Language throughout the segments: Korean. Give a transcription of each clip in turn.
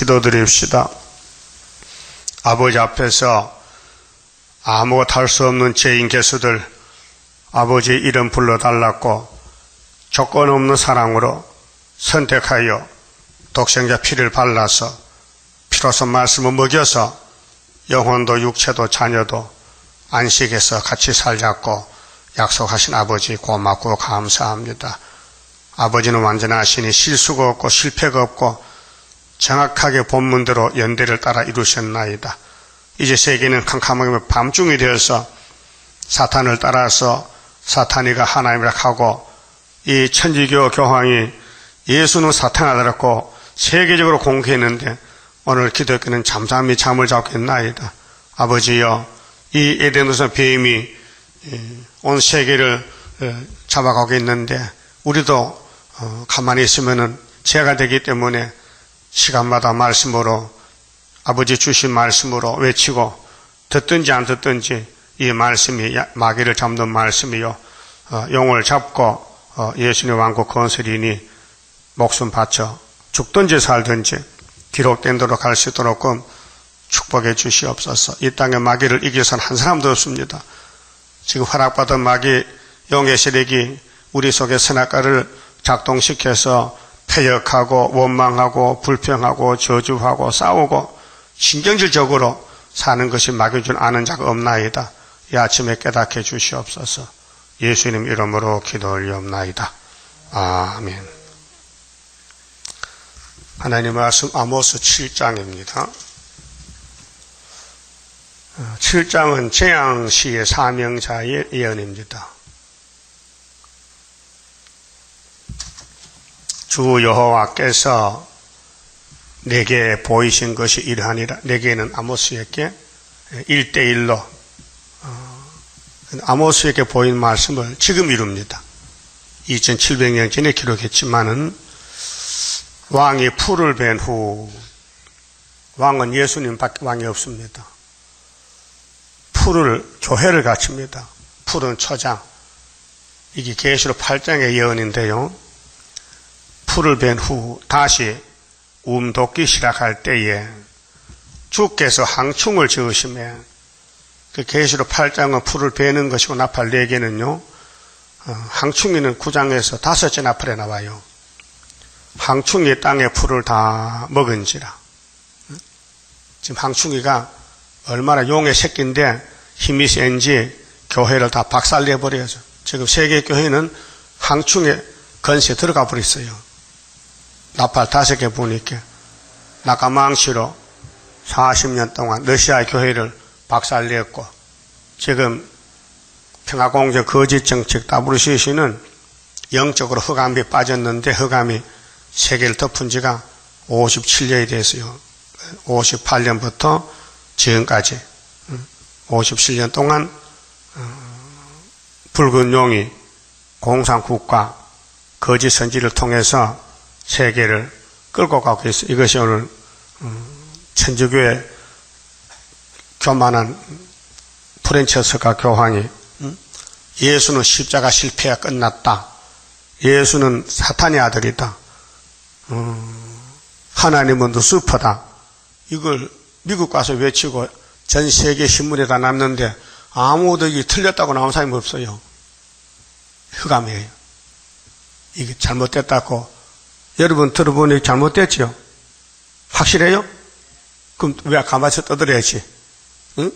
기도드립시다. 아버지 앞에서 아무것도 할 수 없는 죄인 개수들 아버지 이름 불러달랐고 조건 없는 사랑으로 선택하여 독생자 피를 발라서 피로서 말씀을 먹여서 영혼도 육체도 자녀도 안식해서 같이 살자고 약속하신 아버지 고맙고 감사합니다. 아버지는 완전하시니 실수가 없고 실패가 없고 정확하게 본문대로 연대를 따라 이루셨나이다. 이제 세계는 캄캄하게 밤중이 되어서 사탄을 따라서 사탄이가 하나님이라 하고 이 천주교 교황이 예수는 사탄이라고 세계적으로 공개했는데 오늘 기독교는 잠잠히 잠을 잡겠나이다. 아버지여, 이 에덴에서 뱀이 온 세계를 잡아가고 있는데 우리도 가만히 있으면은 죄가 되기 때문에 시간마다 말씀으로 아버지 주신 말씀으로 외치고 듣든지 안 듣든지 이 말씀이 마귀를 잡는 말씀이요 용을 잡고 예수님의 왕국 건설이니 목숨 바쳐 죽든지 살든지 기록된 대로 갈 수 있도록 축복해 주시옵소서. 이 땅에 마귀를 이겨서는 한 사람도 없습니다. 지금 허락받은 마귀 용의 세력이 우리 속에 선악과를 작동시켜서 패역하고 원망하고 불평하고 저주하고 싸우고 신경질적으로 사는 것이 마귀인 줄 아는 자가 없나이다. 이 아침에 깨닫게 주시옵소서. 예수님 이름으로 기도 올리옵나이다. 아멘. 하나님의 말씀 아모스 7장입니다. 7장은 재앙시의 사명자의 예언입니다. 주 여호와께서 내게 보이신 것이 이러하니라. 내게는 아모스에게 1대1로 아모스에게 보인 말씀을 지금 이룹니다. 2700년 전에 기록했지만은 왕이 풀을 벤 후, 왕은 예수님밖에 왕이 없습니다. 교회를 갖춥니다. 풀은 초장. 이게 계시록 8장의 예언인데요. 풀을 벤 후 다시 돋기 시작할 때에 주께서 항충을 지으시며 그 계시록 8장은 풀을 베는 것이고 나팔 4개는요. 항충이는 9장에서 5째 나팔에 나와요. 항충이 땅의 풀을 다 먹은지라. 지금 항충이가 얼마나 용의 새끼인데 힘이 센지 교회를 다 박살내버려야죠. 지금 세계교회는 항충의 건세에 들어가 버렸어요. 나팔 5개 보니까 나가망시로 40년 동안 러시아 교회를 박살냈고 지금 평화공제 거짓정책 WCC는 영적으로 흑암이 빠졌는데 흑암이 세계를 덮은 지가 57년이 됐어요. 58년부터 지금까지 57년 동안 붉은 용이 공산국가 거짓 선지를 통해서 세계를 끌고 가고 있어요. 이것이 오늘 천주교의 교만한 프렌치 석가 교황이 예수는 십자가 실패가 끝났다. 예수는 사탄의 아들이다. 하나님은 루시퍼다. 이걸 미국 가서 외치고 전 세계 신문에 다 났는데 아무도 이게 틀렸다고 나온 사람이 없어요. 흑암이에요. 이게 잘못됐다고. 여러분 들어보니 잘못됐죠? 확실해요? 그럼 왜 가만히 떠들어야지? 응?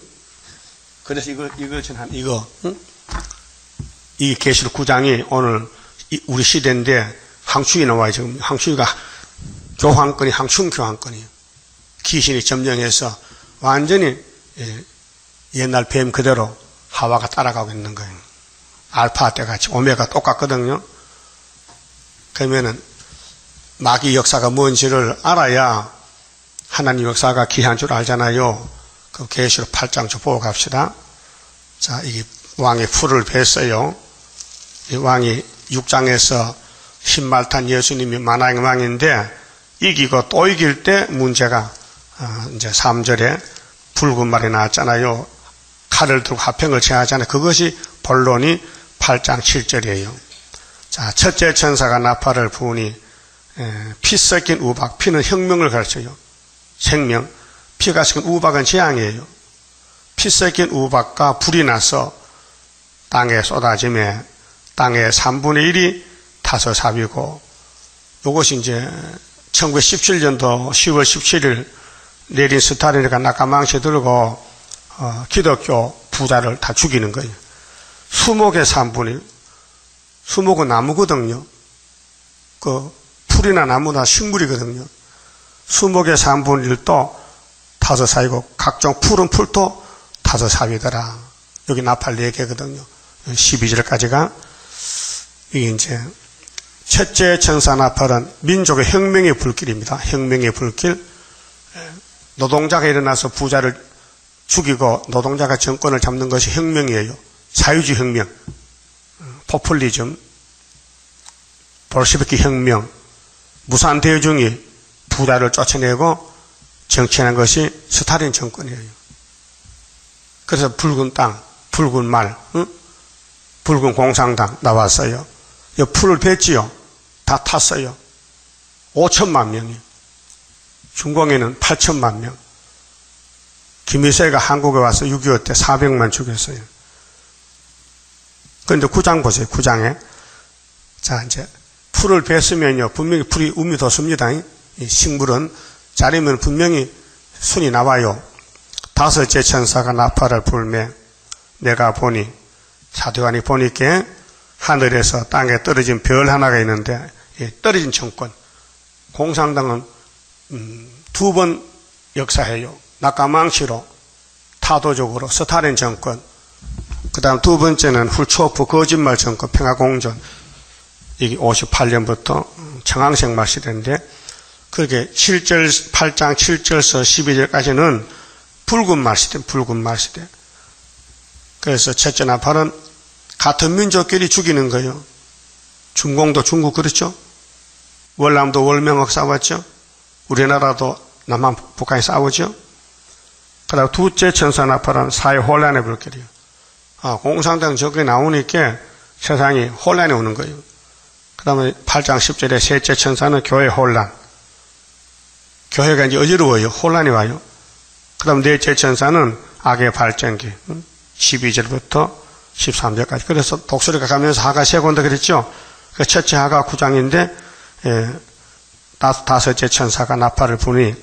그래서 응? 이 계시록 9장이 오늘 우리 시대인데 항충이 나와요. 지금 항충이가 교황권이 항충 교황권이에요. 귀신이 점령해서 완전히 옛날 뱀 그대로 하와가 따라가고 있는 거예요. 알파 때 같이 오메가 똑같거든요. 그러면은 마귀 역사가 뭔지를 알아야 하나님 역사가 귀한 줄 알잖아요. 그 계시록 8장 좀 보고 갑시다. 자, 이게 왕이 풀을 뱄어요. 이 왕이 6장에서 신말탄 예수님이 만왕의 왕인데 이기고 또 이길 때 문제가 이제 3절에 붉은 말이 나왔잖아요. 칼을 들고 화평을 제하잖아요. 그것이 본론이 8장 7절이에요. 자, 첫째 천사가 나팔을 부으니 피 섞인 우박, 피는 혁명을 가르쳐요. 생명, 피가 섞인 우박은 재앙이에요. 피 섞인 우박과 불이 나서 땅에 쏟아지며 땅의 3분의 1이 타서 삽이고, 이것이 이제 1917년도 10월 17일 내린 스타린이가 낙하망치 들고 기독교 부자를 다 죽이는 거예요. 수목의 3분의 1. 수목은 나무거든요. 그 풀이나 나무나 식물이거든요. 수목의 3분의 1도 타서 삽이고 각종 푸른 풀도 타서 삽이더라. 여기 나팔 4개거든요. 12절까지가 이게 이제 첫째 천사 나팔은 민족의 혁명의 불길입니다. 혁명의 불길. 노동자가 일어나서 부자를 죽이고 노동자가 정권을 잡는 것이 혁명이에요. 자유주의 혁명, 포퓰리즘, 볼셰비키 혁명, 무산대중이 부자를 쫓아내고 정치하는 것이 스탈린 정권이에요. 그래서 붉은 땅, 붉은 말, 붉은 공산당 나왔어요. 이 풀을 뱄지요. 다 탔어요. 5천만 명이. 중공에는 8천만 명. 김일성이가 한국에 와서 6.25 때 400만 죽였어요. 그런데 9장 보세요. 9장에. 자, 이제 풀을 뱄으면요. 분명히 풀이 움이 돋습니다. 이 식물은 자리면 분명히 순이 나와요. 다섯째 천사가 나팔을 불매 내가 보니, 사도관이 보니까 하늘에서 땅에 떨어진 별 하나가 있는데, 떨어진 정권. 공산당은 2번 역사해요. 낙하망치로, 타도적으로, 스탈린 정권. 그 다음 2번째는 훌초프 거짓말 정권, 평화공존. 이게 58년부터 청항생 말시대인데, 그렇게 8장 7절서 12절까지는 붉은 말시대, 붉은 말시대. 그래서 첫째 나팔은 같은 민족끼리 죽이는 거예요. 중공도 중국 그렇죠? 월남도 월명하고 싸웠죠? 우리나라도 남한 북한이 싸우죠? 그 다음 둘째 천사 나팔은 사회 혼란의 불길이에요. 공산당 적이 나오니까 세상이 혼란이 오는 거예요. 그 다음에 8장 10절에 셋째 천사는 교회 혼란. 교회가 이제 어지러워요. 혼란이 와요. 그 다음 넷째 천사는 악의 발전기. 12절부터 13절까지. 그래서 독수리가 가면서 하가 세 군데 그랬죠? 그 첫째 하가 9장인데, 다섯째 천사가 나팔을 부니,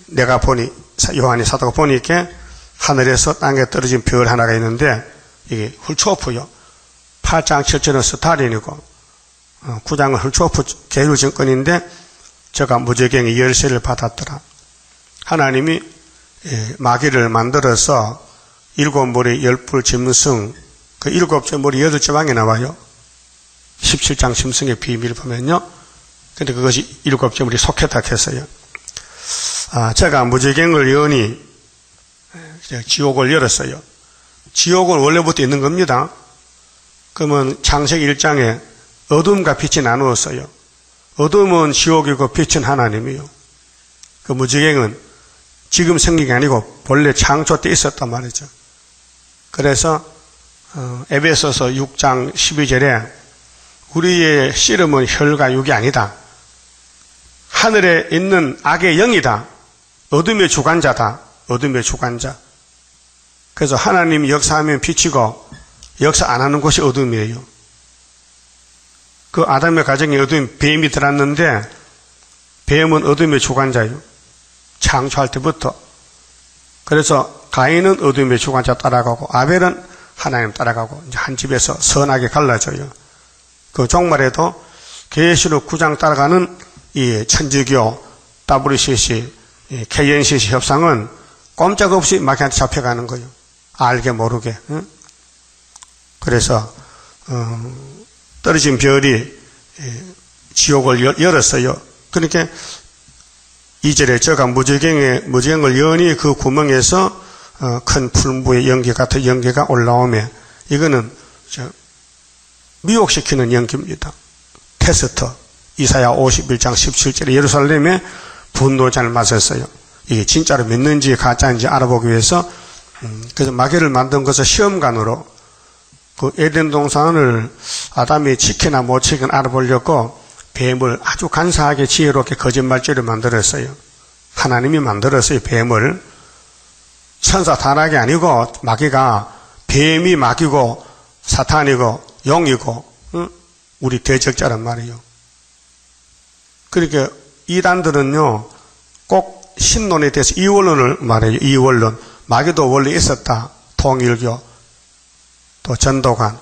내가 보니, 요한이 사도가 보니까 하늘에서 땅에 떨어진 별 하나가 있는데, 이게 훌초프요. 8장 7절은 스탈린이고, 9장은 훌초프 계류 정권인데, 저가 무저갱의 열쇠를 받았더라. 하나님이 마귀를 만들어서 7머리 10뿔 짐승, 그 7째 머리 8지방에 나와요. 17장 짐승의 비밀을 보면요. 근데 그것이 7째 머리 속했다 했어요. 제가 무저갱을 여니 지옥을 열었어요. 지옥은 원래부터 있는 겁니다. 그러면 창세기 1장에 어둠과 빛이 나누었어요. 어둠은 지옥이고 빛은 하나님이요. 그 무저갱은 지금 생긴 게 아니고 본래 창조 때 있었단 말이죠. 그래서 에베소서 6장 12절에 우리의 씨름은 혈과 육이 아니다. 하늘에 있는 악의 영이다. 어둠의 주관자다. 어둠의 주관자. 그래서 하나님이 역사하면 빛이고 역사 안 하는 곳이 어둠이에요. 그 아담의 가정에 어둠 뱀이 들어왔는데 뱀은 어둠의 주관자예요. 창조할 때부터. 그래서 가인은 어둠의 주관자 따라가고 아벨은 하나님 따라가고 이제 한 집에서 선하게 갈라져요. 그 종말에도 계시록 9장 따라가는 이 천주교 WCC, KNCC 협상은 꼼짝없이 마귀한테 잡혀가는 거예요. 알게 모르게. 응? 그래서 떨어진 별이 지옥을 열었어요. 그러니까 2절에 저가 무저갱을 여니 그 구멍에서 큰 풀무의 연기 같은 연기가 올라오며 이거는 미혹시키는 연기입니다. 테스트. 이사야 51장 17절에 예루살렘에 분노잔을 마셨어요. 이게 진짜로 믿는지 가짜인지 알아보기 위해서 그래서 마귀를 만든 것을 시험관으로 그 에덴 동산을 아담이 지키나 못 지키나 알아보려고 뱀을 아주 간사하게 지혜롭게 거짓말죄를 만들었어요. 하나님이 만들었어요, 뱀을. 천사 타락이 아니고 마귀가 뱀이 마귀고 사탄이고 용이고 우리 대적자란 말이에요. 그러니까 이단들은요 꼭 신론에 대해서 이원론을 말해요. 이원론. 마귀도 원래 있었다. 통일교 또 전도관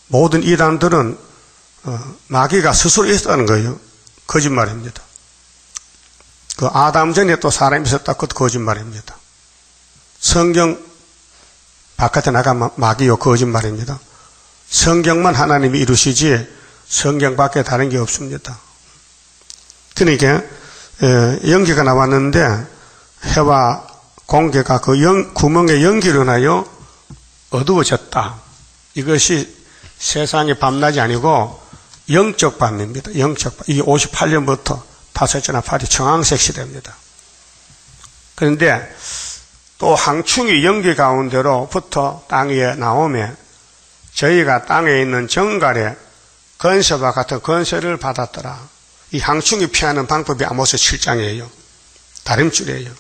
모든 이단들은 마귀가 스스로 있었다는 거예요. 거짓말입니다. 그 아담 전에 또 사람이 있었다. 그것도 거짓말입니다. 성경 바깥에 나가면 마귀요 거짓말입니다. 성경만 하나님이 이루시지 성경 밖에 다른 게 없습니다. 그러니까 연기가 나왔는데 해와 공개가 그 구멍에 연기를 하여 어두워졌다. 이것이 세상의 밤낮이 아니고 영적 밤입니다. 영적 밤. 이게 58년부터 다섯째나 팔이 청황색 시대입니다. 그런데 또 항충이 연기 가운데로부터 땅 위에 나오면 저희가 땅에 있는 정갈에 건세와 같은 건세를 받았더라. 이 항충이 피하는 방법이 아모스 7장이에요. 다림줄이에요.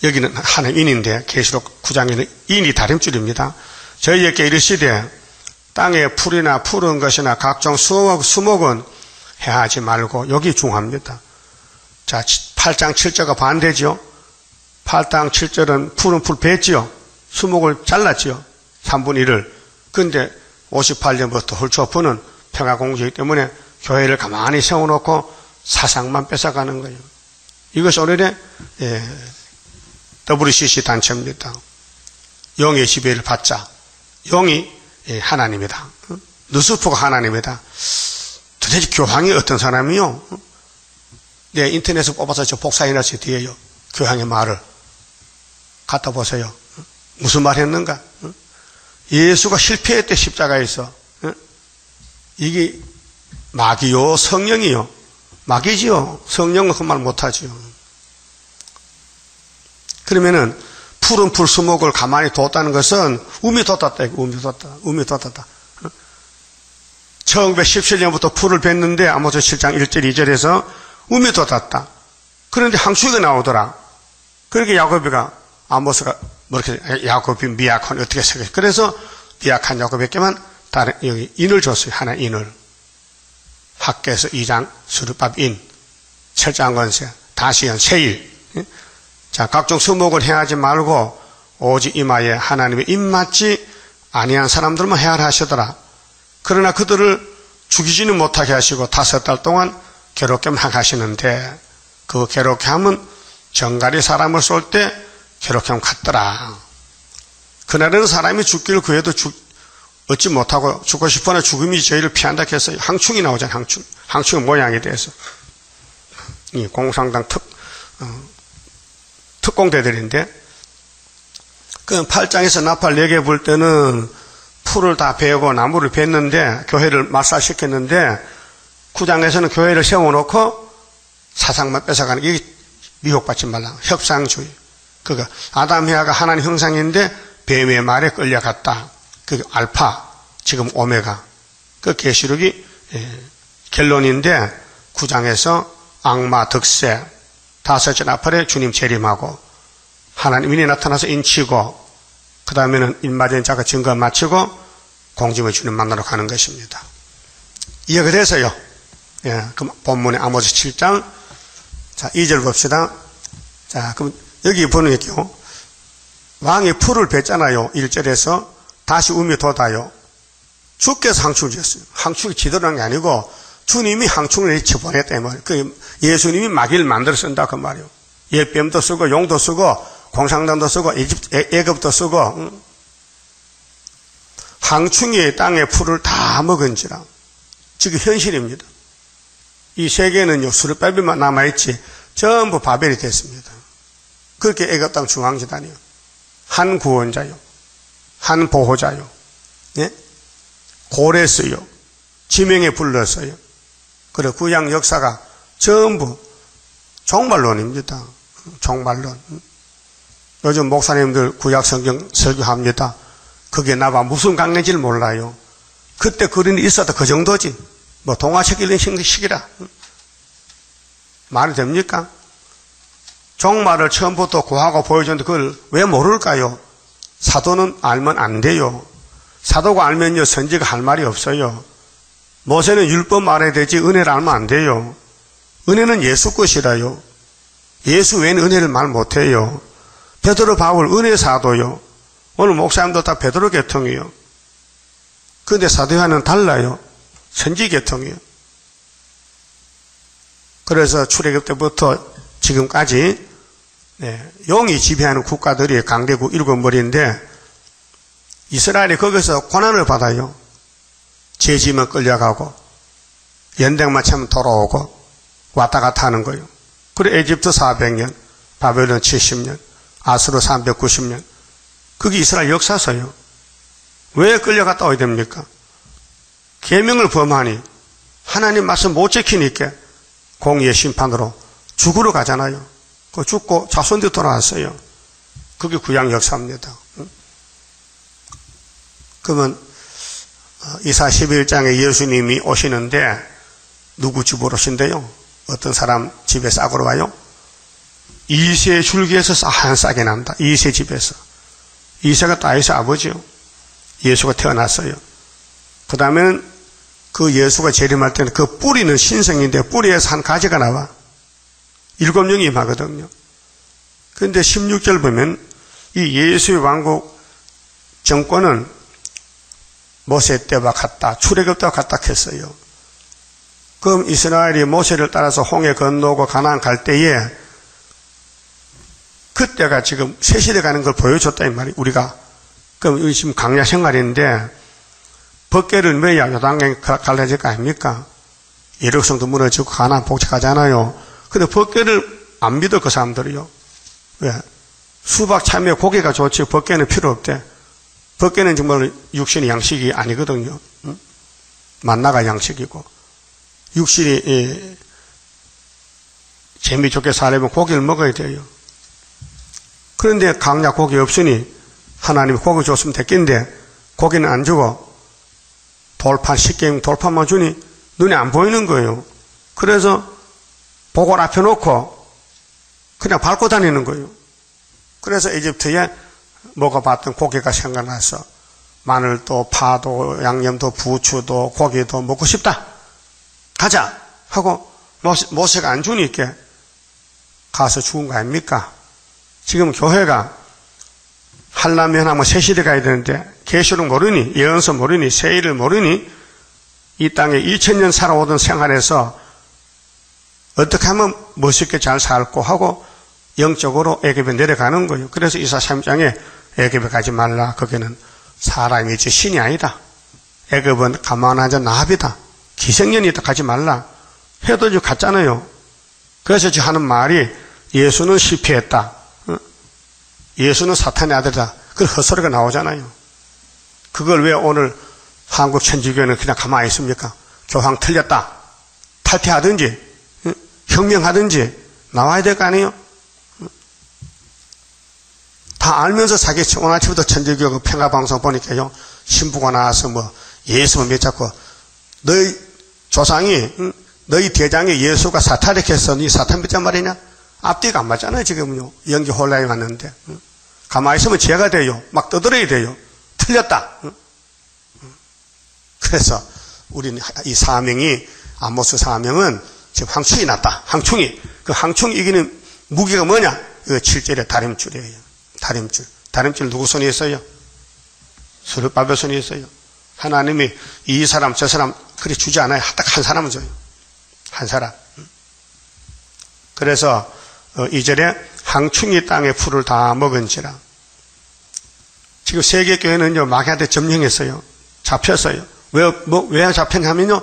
여기는 하나님 인인데 계시록 9장에는 인이 다림줄입니다. 저희에게 이르시되 땅에 풀이나 푸른 것이나 각종 수목은 해하지 말고 여기 중요합니다. 자, 8장 7절과 반대죠. 8장 7절은 푸른 풀 뱄지요. 수목을 잘랐지요. 3분의 1을. 근데 58년부터 홀초프는 평화공주이기 때문에 교회를 가만히 세워놓고 사상만 뺏어가는 거예요. 이것이 오늘의 WCC 단체입니다. 영의 지배를 받자. 영이 하나님이다. 누스프가 하나님이다. 도대체 교황이 어떤 사람이요? 네, 인터넷에서 뽑아서 저 복사해놨어요. 뒤에요. 교황의 말을. 갖다 보세요. 무슨 말 했는가? 예수가 실패했대 십자가에서. 이게 마귀요 성령이요. 마귀지요. 성령은 그 말 못하지요. 그러면은 푸른 풀수목을 가만히 뒀다는 것은 우미 뒀다. 우미 뒀다. 1917년부터 풀을 뱄는데 아모스 7장 1절 2절에서 우미 뒀다. 그런데 항충이 나오더라. 그렇게 야곱이가 아모스가 뭐 이렇게 야곱이 미약한 어떻게 생각해? 그래서 미약한 야곱에게만 다른 여기 인을 줬어요. 하나 인을. 학계에서 2장 수르밥 인, 7장 건세, 다시연 세일. 자, 각종 수목을 행하지 말고 오직 이마에 하나님의 입맞지 아니한 사람들만 해야 하시더라. 그러나 그들을 죽이지는 못하게 하시고 5달 동안 괴롭게 하시는데 그 괴롭게 하면 정갈이 사람을 쏠 때 괴롭게 하면 갔더라. 그날은 사람이 죽기를 구해도 얻지 못하고 죽고 싶으나 죽음이 저희를 피한다 했어요. 항충이 나오잖아요. 항충의 모양에 대해서. 이 공산당 특공대들인데 그 8장에서 나팔 4개 불 때는 풀을 다 베고 나무를 뱄는데 교회를 말살시켰는데 9장에서는 교회를 세워놓고 사상만 뺏어가는 이게 미혹받지 말라. 협상주의. 그거 아담 해아가 하나님 형상인데 뱀의 말에 끌려갔다. 그 알파 지금 오메가 그 계시록이 결론인데 9장에서 악마 득세 5째 나팔에 주님 재림하고 하나님 인이 나타나서 인치고 그 다음에는 인마된 자가 증거 마치고 공중의 주님 만나러 가는 것입니다. 이해가 돼서요. 그럼 본문의 아모스 7장 자 2절 봅시다. 자 그럼 여기 보는 게요. 왕이 풀을 뱉잖아요. 1절에서 다시 우미 돋아요. 주께서 항충을 지었어요. 항충이 지도로 한 게 아니고 주님이 항충을 집어냈다 이 말이에요. 그 예수님이 마귀를 만들어 쓴다 그 말이에요. 예뱀도 쓰고 용도 쓰고 공산당도 쓰고 애굽도 쓰고 항충이 땅의 풀을 다 먹은지라. 지금 현실입니다. 이 세계는요 수르바벨만 남아있지 전부 바벨이 됐습니다. 그렇게 애굽 땅 중앙지단이요. 한 구원자요. 한 보호자요. 예? 고레스요. 지명에 불렀어요. 그리고 구약 역사가 전부 종말론입니다. 종말론. 요즘 목사님들 구약 성경 설교합니다. 그게 나와 무슨 관계인지를 몰라요. 그때 그림이 있어도 그 정도지. 뭐 동화책 읽는 시기라. 말이 됩니까? 종말을 처음부터 고하고 보여줬는데 그걸 왜 모를까요? 사도는 알면 안 돼요. 사도가 알면요, 선지가 할 말이 없어요. 모세는 율법 말해야 되지 은혜를 알면 안 돼요. 은혜는 예수 것이라요. 예수 외에는 은혜를 말 못해요. 베드로 바울 은혜 사도요. 오늘 목사님도 다 베드로 계통이에요. 그런데 사도 요한은 달라요. 선지 계통이에요. 그래서 출애굽 때부터 지금까지 용이 지배하는 국가들이 강대국 7머리인데 이스라엘이 거기서 고난을 받아요. 죄지면 끌려가고 연대만 차면 돌아오고 왔다 갔다 하는 거예요. 그리고 에집트 400년, 바벨론 70년, 아수르 390년. 그게 이스라엘 역사서예요. 왜 끌려갔다 오야 됩니까? 계명을 범하니 하나님 말씀 못 지키니까 공의의 심판으로 죽으러 가잖아요. 그 죽고 자손들이 돌아왔어요. 그게 구약 역사입니다. 그러면 이사 11장에 예수님이 오시는데 누구 집으로 오신대요? 어떤 사람 집에 싹으로 와요? 이세 줄기에서 한 싹이 난다. 이세 집에서. 이세가 다윗의 아버지요. 예수가 태어났어요. 그 다음에는 그 예수가 재림할 때는 그 뿌리는 신성인데 뿌리에서 한 가지가 나와. 7명이 임하거든요. 그런데 16절 보면 이 예수의 왕국 정권은 모세 때와 같다. 출애굽 때와 같다 했어요. 그럼 이스라엘이 모세를 따라서 홍해 건너고 가나안 갈 때에 그때가 지금 새 시대 가는 걸 보여줬다 이 말이 우리가. 그럼 지금 강야 생활인데 법궤를 왜 요단강에 갈라질 거 아닙니까? 예루살렘도 무너지고 가나안 복잡하잖아요. 근데 법궤를 안 믿어 그 사람들이요. 왜? 수박 참외 고기가 좋지 법궤는 필요 없대. 법궤는 정말 육신의 양식이 아니거든요. 응? 만나가 양식이고 육신이 재미 좋게 살려면 고기를 먹어야 돼요. 그런데 강야 고기 없으니 하나님이 고기 줬으면 됐겠는데 고기는 안 주고 돌판 식객 돌판만 주니 눈에 안 보이는 거예요. 그래서 보골 앞에 놓고 그냥 밟고 다니는 거예요. 그래서 이집트에 먹어봤던 고기가 생각나서 마늘도 파도 양념도 부추도 고기도 먹고 싶다. 가자 하고 모세가 안 주니까 가서 죽은 거 아닙니까? 지금 교회가 하려면 하면 새 시대 가야 되는데 계시록 모르니 예언서 모르니 세일을 모르니 이 땅에 2000년 살아오던 생활에서 어떻게 하면 멋있게 잘 살고 하고 영적으로 애굽에 내려가는 거예요. 그래서 이사 3장에 애굽에 가지 말라. 거기는 사람이지 신이 아니다. 애굽은 가만하자 나합이다. 기생년이다. 가지 말라. 해도 이제 갔잖아요. 그래서 지금 하는 말이 예수는 실패했다. 예수는 사탄의 아들이다. 그 헛소리가 나오잖아요. 그걸 왜 오늘 한국 천주교는 그냥 가만히 있습니까? 교황 틀렸다. 탈퇴하든지 혁명하든지 나와야 될 거 아니에요? 다 알면서 자기 오늘 아침부터 천주교 평화방송 보니까요. 신부가 나와서 뭐 예수만 맺잡고 너희 조상이 너희 대장이 예수가 사탄이했어. 니 사탄 맺잔 말이냐? 앞뒤가 안 맞잖아요. 지금은요. 연기 혼란이 왔는데 가만히 있으면 죄가 돼요. 막 떠들어야 돼요. 틀렸다. 그래서 우리는 이 사명이 아모스 사명은 지금 항충이 났다. 항충이. 그 항충이 이기는 무기가 뭐냐? 그 7절에 다림줄이에요. 다림줄. 다림줄 누구 손에 있어요? 스룹바벨 손에 있어요. 하나님이 이 사람 저 사람 그리 주지 않아요. 딱 한 사람은 줘요. 한 사람. 그래서 2절에 항충이 땅의 풀을 다 먹은지라. 지금 세계교회는요 마귀한테 점령했어요. 잡혔어요. 왜 잡혔냐면요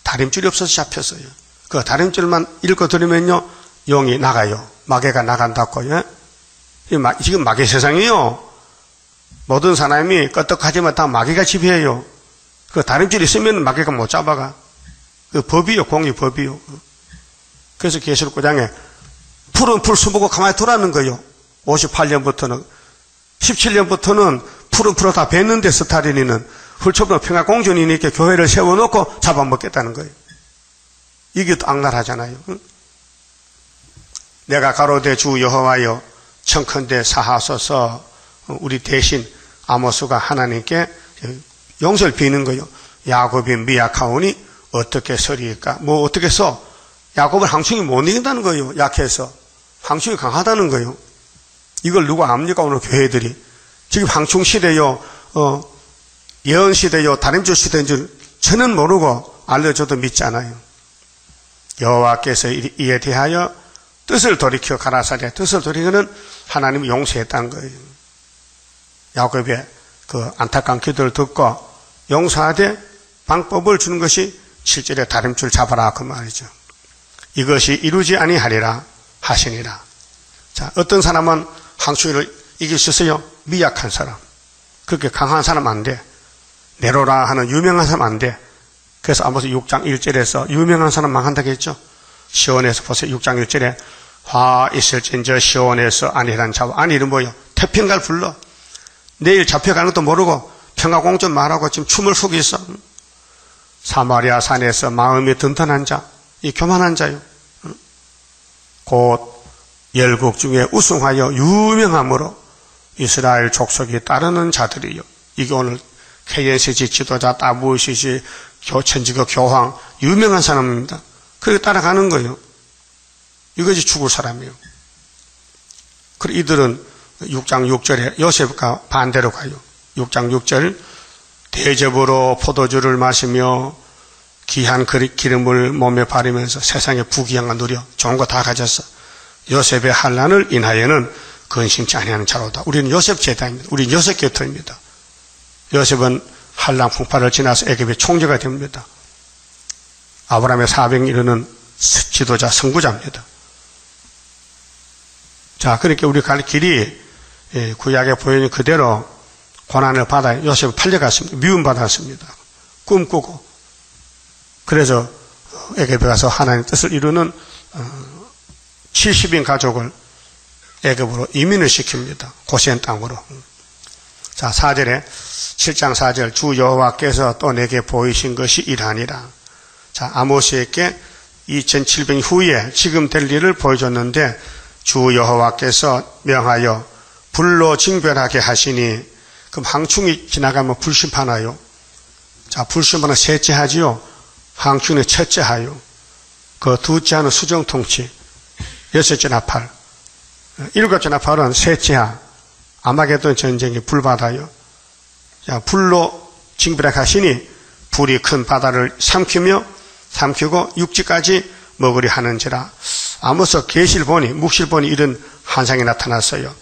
다림줄이 없어서 잡혔어요. 그 다림줄만 읽어드리면요 용이 나가요. 마귀가 나간다고요. 지금 마귀 세상이에요. 모든 사람이 끄떡하지만 다 마귀가 지배해요. 그 다림줄이 있으면 마귀가 못 잡아가. 그 법이요, 공의 법이요. 그래서 계시록 9장에 풀은 풀 수보고 가만히 두라는 거예요. 58년부터는 17년부터는 풀은 풀어 다 뱉는데 스타린이는 훌초부터 평화공존이니까 교회를 세워놓고 잡아먹겠다는 거예요. 이게 또 악랄하잖아요. 내가 가로되 주 여호와여 청컨대 사하소서. 우리 대신 아모스가 하나님께 용서를 비는 거요. 야곱이 미약하오니 어떻게 서리일까? 뭐 어떻게 써? 야곱은 황충이 못 이긴다는 거예요. 약해서. 황충이 강하다는 거예요. 이걸 누가 압니까? 오늘 교회들이. 지금 황충 시대요, 예언 시대요, 다림줄 시대인 줄 저는 모르고 알려줘도 믿지 않아요. 여호와께서 이에 대하여 뜻을 돌이켜 가라사대. 뜻을 돌이키는 하나님이 용서했다는 거예요. 야곱의 그 안타까운 기도를 듣고 용서하되 방법을 주는 것이 7절에 다림줄 잡아라 그 말이죠. 이것이 이루지 아니하리라 하시니라. 자, 어떤 사람은 황충이를 이길 수 있어요? 미약한 사람. 그렇게 강한 사람 안 돼. 네로라 하는 유명한 사람 안 돼. 그래서 아모스 6장 1절에서 유명한 사람 망한다고 했죠. 시온에서 보세요. 6장 1절에 화 있을진저 시온에서 안일한 자와, 안일은 뭐예요? 태평가를 불러. 내일 잡혀가는 것도 모르고 평화공존 말하고 지금 춤을 추고 있어. 사마리아 산에서 마음이 든든한 자, 이 교만한 자요. 곧 열국 중에 우승하여 유명함으로 이스라엘 족속이 따르는 자들이요. 이게 오늘 KNCG 지도자, 따부시시, 천지교 교황, 유명한 사람입니다. 그렇게 따라가는 거예요. 이것이 죽을 사람이에요. 그리고 이들은 6장 6절에 요셉과 반대로 가요. 6장 6절 대접으로 포도주를 마시며 귀한 기름을 몸에 바르면서 세상의 부귀영화 누려 좋은 거 다 가졌어. 요셉의 환난을 인하여는 근심치 아니하는 자로다. 우리는 요셉 제자입니다. 우리는 요셉 곁터입니다. 요셉은 환난 풍파를 지나서 애굽의 총재가 됩니다. 아브라함의 400년 이르는 지도자 선구자입니다. 자, 그러니까 우리 갈 길이 구약에 보이는 그대로 고난을 받아 요셉을 팔려갔습니다. 미움받았습니다. 꿈꾸고. 그래서 애굽에 가서 하나님의 뜻을 이루는 70인 가족을 애굽으로 이민을 시킵니다. 고센 땅으로. 자, 4절에 7장 4절 주 여호와께서 또 내게 보이신 것이 이러하니라. 자, 아모스에게 2700년 후에 지금 될 일을 보여줬는데 주 여호와께서 명하여 불로 징별하게 하시니, 그럼 황충이 지나가면 불심하나요? 자, 불심하는 셋째 하지요. 황충이 첫째 하요. 그 둘째 하는 수정통치. 여섯째 나팔. 일곱째 나팔은 셋째 하. 아마게돈 전쟁이 불바다요. 자, 불로 징별하게 하시니 불이 큰 바다를 삼키고 육지까지 먹으리 하는지라. 아모스 계시를 보니, 묵시를 보니 이런 환상이 나타났어요.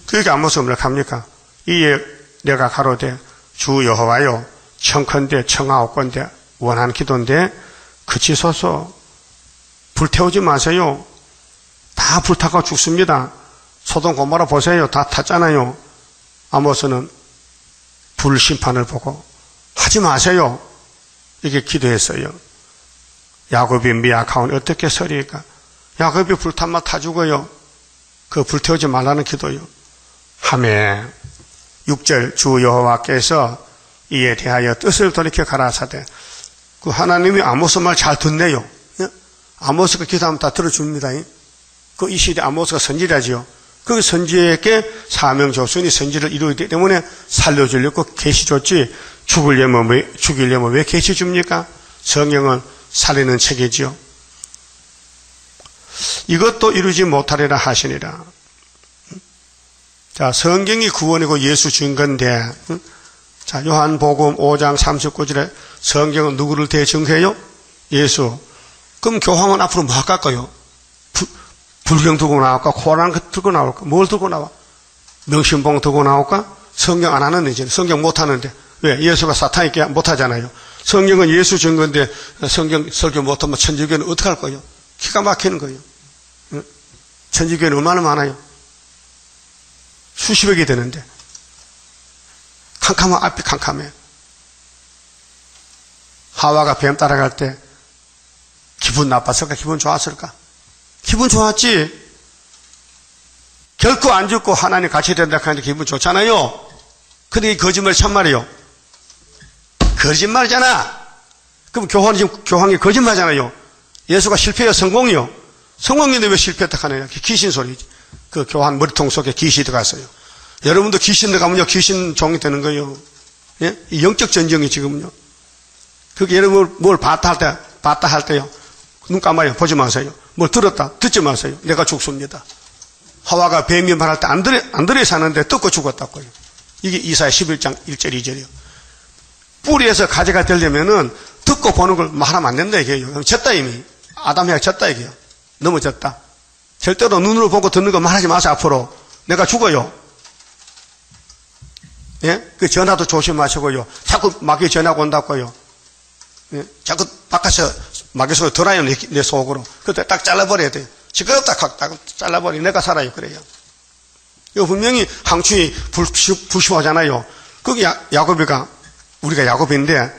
그러니까 아모스가 뭐라 합니까? 이에 내가 가로되 주 여호와여 청컨대 청하옵건대 원하는 기도인데 그치소서. 불태우지 마세요. 다 불타고 죽습니다. 소돔 고모라 보세요. 다 탔잖아요. 아모스는 불심판을 보고 하지 마세요. 이렇게 기도했어요. 야곱이 미약하오니 어떻게 서리까? 야곱이 불탄만 타 죽어요. 그 불태우지 말라는 기도요. 하매 6절 주 여호와께서 이에 대하여 뜻을 돌이켜 가라사대. 그 하나님이 아모스 말 잘 듣네요. 아모스가 기도하면 다 들어줍니다. 그 이 시대 아모스가 선지자지요. 그 선지에게 사명 조순이 선지를 이루기 때문에 살려주려고 계시 줬지. 죽이려면 왜 계시 줍니까? 성경은 살리는 책이지요. 이것도 이루지 못하리라 하시니라. 자, 성경이 구원이고 예수 준 건데, 자, 요한복음 5장 39절에 성경은 누구를 대증해요? 예수. 그럼 교황은 앞으로 뭐 할까요? 불경 들고 나올까? 코란 들고 나올까? 뭘 들고 나와? 명심봉 들고 나올까? 성경 안 하는 이제 성경 못 하는데. 왜? 예수가 사탄에게 못 하잖아요. 성경은 예수 준 건데 성경 설교 못하면 천주교는 어떻게 할 거예요? 기가 막히는 거예요. 천주교는 얼마나 많아요? 수십억이 되는데. 캄캄한 앞이 캄캄해. 하와가 뱀 따라갈 때 기분 나빴을까? 기분 좋았을까? 기분 좋았지. 결코 안 죽고 하나님 같이 된다 하는데 기분 좋잖아요. 근데 이 거짓말 참말이에요. 거짓말이잖아. 그럼 교황이 거짓말이잖아요. 예수가 실패요, 성공이요? 성공인데 왜 실패했다 하느냐. 귀신 소리지. 그 교환 머리통 속에 귀신이 들어갔어요. 여러분도 귀신 들어가면요, 귀신 종이 되는 거예요. 예? 이 영적 전쟁이 지금요. 그게 여러분 뭘 봤다 할 때요. 눈 감아요. 보지 마세요. 뭘 들었다, 듣지 마세요. 내가 죽습니다. 하와가 뱀이 말할 때 안 들여 사는데 듣고 죽었다고요. 이게 이사야 11장 1절 2절이요. 뿌리에서 가지가 되려면은 듣고 보는 걸 말하면 안 된다 이게요. 졌다 이미. 아담이야 졌다 이게요. 넘어졌다. 절대로 눈으로 보고 듣는 거 말하지 마세요. 앞으로. 내가 죽어요. 예? 그 전화도 조심하시고요. 자꾸 마귀 전화가 온다고요. 예? 자꾸 바깥에서 마귀 소리 들어요. 내 속으로. 그때 딱 잘라버려야 돼요. 시끄럽다 딱 잘라버리고 내가 살아요. 그래요. 이거 분명히 항충이 불심하잖아요. 거기 야곱이가, 우리가 야곱인데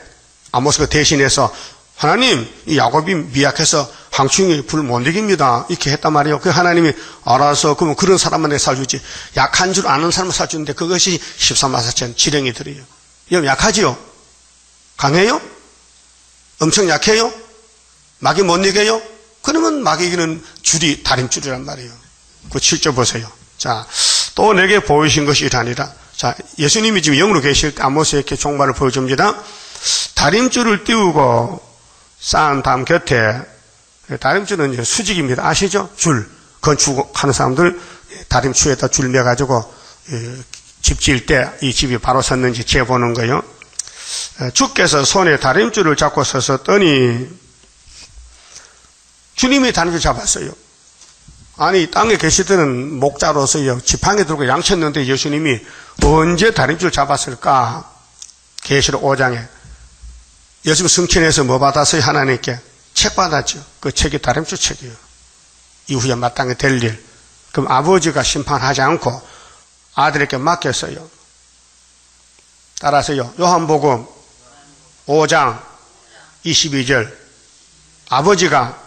아모스가 대신해서 하나님, 이 야곱이 미약해서 항충이 불 못 이깁니다. 이렇게 했단 말이에요. 그 하나님이 알아서 그러면 그런 사람만 내 살주지. 약한 줄 아는 사람만 살주는데 그것이 13마사천 지령이 들어요. 여러분 약하지요? 강해요? 엄청 약해요? 마귀 못 이겨요? 그러면 마귀 이기는 줄이 다림줄이란 말이에요. 그 7절 보세요. 자, 또 내게 보이신 것이 이러하니라. 자, 예수님이 지금 영으로 계실 때 아모스에게 종말을 보여줍니다. 다림줄을 띄우고 쌓은 담 곁에, 다림줄은 수직입니다. 아시죠? 줄. 건축하는 사람들 다림줄에다 줄 매가지고 집 지을 때 이 집이 바로 섰는지 재보는 거예요. 주께서 손에 다림줄을 잡고 서셨더니 주님이 다림줄 잡았어요. 아니 땅에 계시던 목자로서요 지팡이 들고 양쳤는데 예수님이 언제 다림줄 잡았을까? 계시록 5장에 예수님 승천해서 뭐 받았어요? 하나님께 책 받았죠. 그 책이 다림줄 책이에요. 이후에 마땅히 될 일. 그럼 아버지가 심판하지 않고 아들에게 맡겼어요. 따라서요. 요한복음 5장 22절 아버지가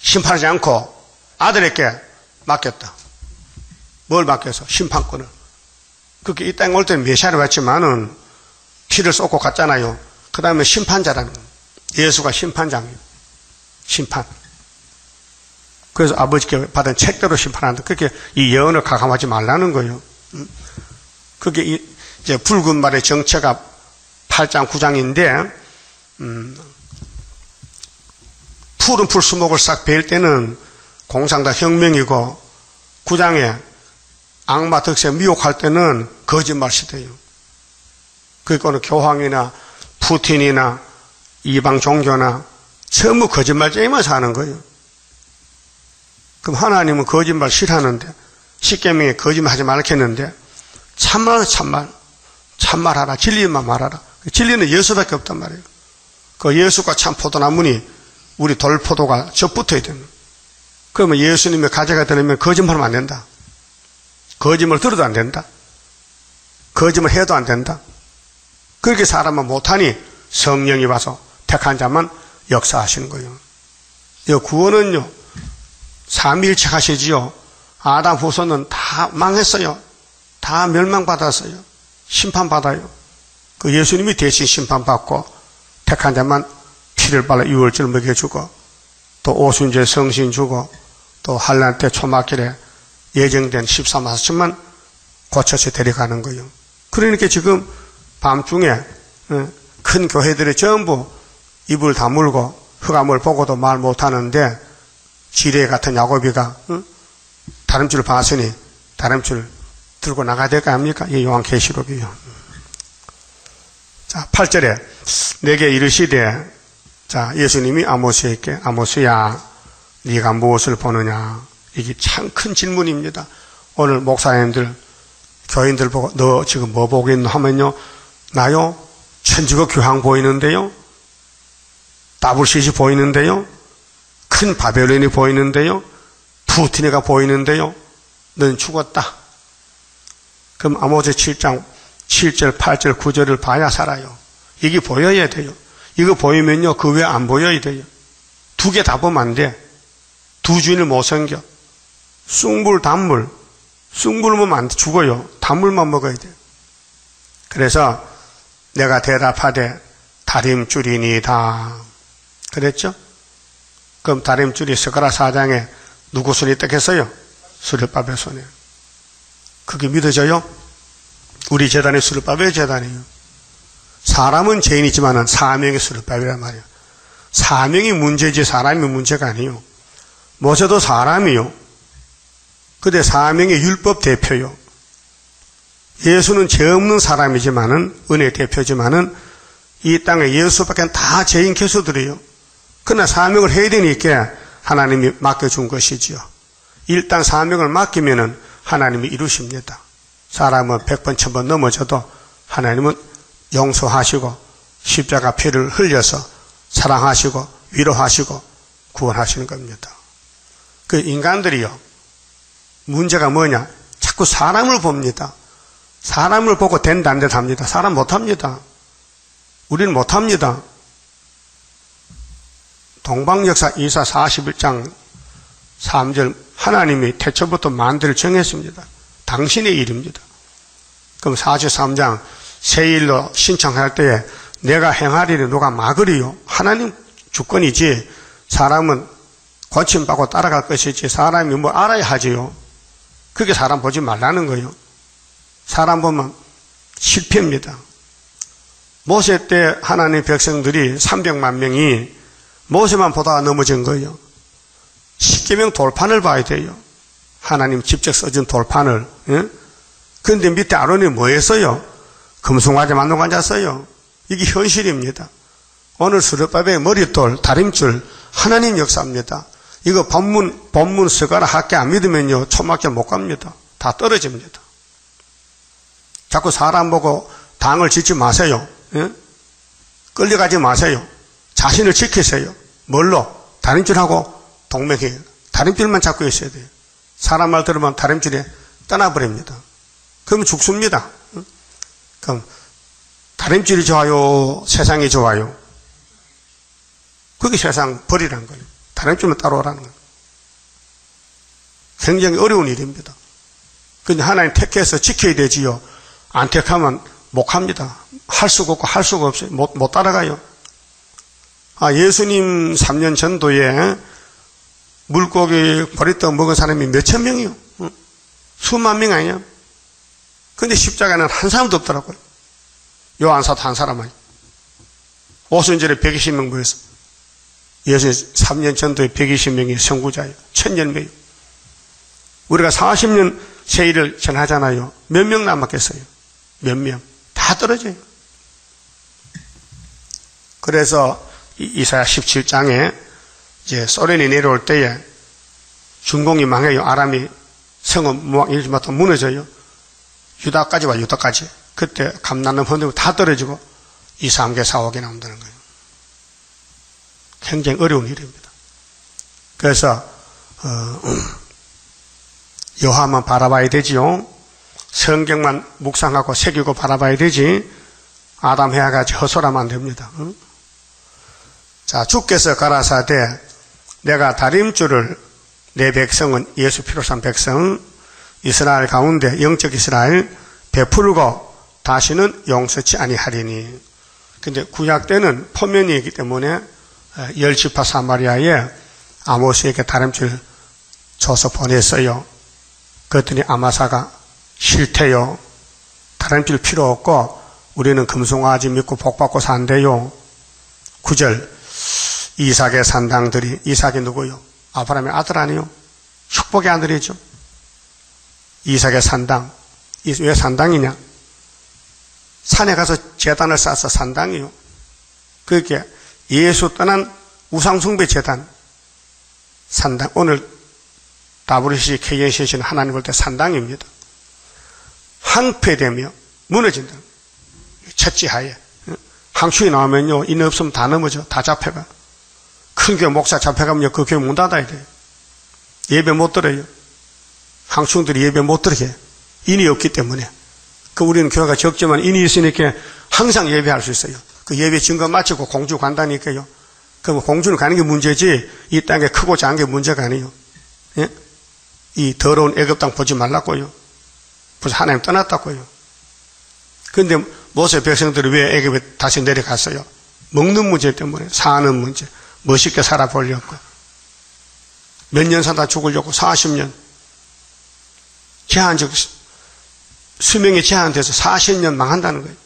심판하지 않고 아들에게 맡겼다. 뭘 맡겨서? 심판권을. 그렇게 이 땅에 올 때는 메시아를 왔지만은 피를 쏟고 갔잖아요. 그 다음에 심판자라는 거예요. 예수가 심판장이에요. 심판. 그래서 아버지께 받은 책대로 심판한다. 그렇게 이 예언을 가감하지 말라는 거예요. 그게 이제 붉은 말의 정체가 8장 9장인데 푸른 풀수목을 싹 베일 때는 공상다 혁명이고 9장에 악마 덕세 미혹할 때는 거짓말 시대예요. 그러니까 교황이나 푸틴이나 이방 종교나 전부 거짓말쟁이만 사는 거예요. 그럼 하나님은 거짓말 싫어하는데 십계명에 거짓말하지 말겠는데 참말하라. 진리만 말하라. 진리는 예수밖에 없단 말이에요. 그 예수가 참 포도나무니 우리 돌포도가 접붙어야 됩니다. 그러면 예수님의 가지가 되려면 거짓말하면 안 된다. 거짓말 들어도 안 된다. 거짓말 해도 안 된다. 그렇게 사람은 못하니 성령이 와서 택한 자만 역사하시는 거예요. 이 구원은요, 삼위일체 하시지요. 아담 후손은 다 망했어요. 다 멸망받았어요. 심판받아요. 그 예수님이 대신 심판받고 택한 자만 피를 발라 유월절 먹여주고 또 오순절 성신 주고 또 환난 때 초막길에 예정된 14마사천만 고쳐서 데려가는 거예요. 그러니까 지금 밤중에 큰 교회들이 전부 입을 다물고 흑암을 보고도 말 못하는데 지뢰 같은 야곱이가 다림줄을 봤으니 다림줄 들고 나가야 될 거 아닙니까? 이 요한계시록이요. 자, 8절에 내게 이르시되 자, 예수님이 아모스에게 아모스야 네가 무엇을 보느냐. 이게 참 큰 질문입니다. 오늘 목사님들 교인들 보고 너 지금 뭐 보고 있노 하면요. 나요? 천지가 교황 보이는데요. 따블시시 보이는데요. 큰 바벨론이 보이는데요. 푸틴이가 보이는데요. 넌 죽었다. 그럼 아모스 7장 7절, 8절, 9절을 봐야 살아요. 이게 보여야 돼요. 이거 보이면요. 그 외에 안 보여야 돼요. 두 개 다 보면 안 돼. 두 주인을 못 섬겨. 쑥물, 단물. 쑥물 먹으면 안 돼. 죽어요. 단물만 먹어야 돼요. 그래서 내가 대답하되 다림줄이니다. 그랬죠? 그럼 다림줄이 스가랴 4장에 누구 손에 있다겠어요? 수르바벨 손에. 그게 믿어져요? 우리 제단이 수르바벨 제단이에요. 사람은 죄인이지만은 사명이 수르바벨이란 말이에요. 사명이 문제지 사람이 문제가 아니에요. 모세도 사람이요. 그런데 사명의 율법 대표요. 예수는 죄 없는 사람이지만은 은혜 대표지만은 이 땅에 예수밖에 다 죄인 개수들이에요. 그러나 사명을 해야 되니까 하나님이 맡겨준 것이지요. 일단 사명을 맡기면은 하나님이 이루십니다. 사람은 100번, 1000번 넘어져도 하나님은 용서하시고 십자가 피를 흘려서 사랑하시고 위로하시고 구원하시는 겁니다. 그 인간들이요. 문제가 뭐냐? 자꾸 사람을 봅니다. 사람을 보고 된다 안 된다 합니다. 사람 못합니다. 우리는 못합니다. 동방역사 2사 41장 3절 하나님이 태초부터 만대를 정했습니다. 당신의 일입니다. 그럼 43장 새일로 신청할 때에 내가 행하리니 누가 막으리요? 하나님 주권이지 사람은 고침받고 따라갈 것이지 사람이 뭐 알아야 하지요. 그게 사람 보지 말라는 거예요. 사람 보면 실패입니다. 모세 때 하나님 백성들이 300만 명이 모세만 보다가 넘어진 거예요. 십계명 돌판을 봐야 돼요. 하나님 직접 써준 돌판을. 그런데 밑에 아론이 뭐 했어요? 금송아지 만들고 앉았어요. 이게 현실입니다. 오늘 수르바벨의 머릿돌, 다림줄 하나님 역사입니다. 이거 본문 서가라 학교 안 믿으면요 초막교 못 갑니다. 다 떨어집니다. 자꾸 사람 보고 당을 짓지 마세요. 끌려가지 마세요. 자신을 지키세요. 뭘로? 다림줄하고 동맹해요. 다림줄만 잡고 있어야 돼요. 사람 말 들으면 다림줄에 떠나버립니다. 그러면 죽습니다. 그럼 다림줄이 좋아요? 세상이 좋아요? 그게 세상 버리라는 거예요. 다림줄만 따라오라는 거예요. 굉장히 어려운 일입니다. 근데 하나님 택해서 지켜야 되지요. 안 택하면 못 합니다. 할 수가 없고 할 수가 없어요. 못 따라가요. 예수님 3년 전도에 물고기 보리떡 먹은 사람이 몇천 명이요. 수만 명 아니야. 근데 십자가는 한 사람도 없더라고요. 요한사도 한 사람만. 오순절에 120명 모였어. 예수님 3년 전도에 120명이 선구자예요. 1000열매요. 우리가 40년 세일을 전하잖아요. 몇 명 남았겠어요? 몇 명? 다 떨어져요. 그래서 이사야 17장에 이제 소련이 내려올 때에 중공이 망해요. 아람이 성은 일주마다 무너져요. 유다까지 와, 유다까지. 그때 감나는 헌들고 다 떨어지고 2, 3개, 4, 5개 나온다는 거예요. 굉장히 어려운 일입니다. 그래서 여호와만 바라봐야 되지요. 성경만 묵상하고 새기고 바라봐야 되지. 아담 해아같이 헛소리하면 안 됩니다. 자, 주께서 가라사대 내가 다림줄을 내 백성은 예수 피로 산 백성 이스라엘 가운데 영적 이스라엘 베풀고 다시는 용서치 아니하리니. 근데 구약 때는 포면이기 때문에 열지파 사마리아에 아모스에게 다림줄 줘서 보냈어요. 그랬더니 아마사가 싫대요. 다림줄 필요 없고 우리는 금송아지 믿고 복받고 산대요. 9절 이삭의 산당들이, 이삭이 누구요? 아브라함의 아들 아니요? 축복의 아들이죠. 이삭의 산당. 왜 산당이냐? 산에 가서 제단을 쌓아서 산당이요. 그렇게 예수 떠난 우상숭배 제단 산당. 오늘 WC, KNCC는 하나님 볼 때 산당입니다. 항폐되며 무너진다. 첫째하에 항축이 나오면요 인이 없으면 다 넘어져. 다 잡혀가. 큰 교회 목사 잡혀가면요 그 교회 문 닫아야 돼요. 예배 못 들어요. 항축들이 예배 못 들게 해요. 인이 없기 때문에. 우리는 교회가 적지만 인이 있으니까 항상 예배할 수 있어요. 그 예배 증거 마치고 공주 간다니까요. 그럼 공주는 가는 게 문제지 이 땅에 크고 작은 게 문제가 아니에요. 예? 이 더러운 애굽 땅 보지 말라고요. 벌써 하나님 떠났다고요. 그런데 모세 백성들이 왜 애굽에 다시 내려갔어요? 먹는 문제 때문에, 사는 문제, 멋있게 살아보려고. 몇 년 사다 죽으려고 40년. 제한적 수명이 제한돼서 40년 망한다는 거예요.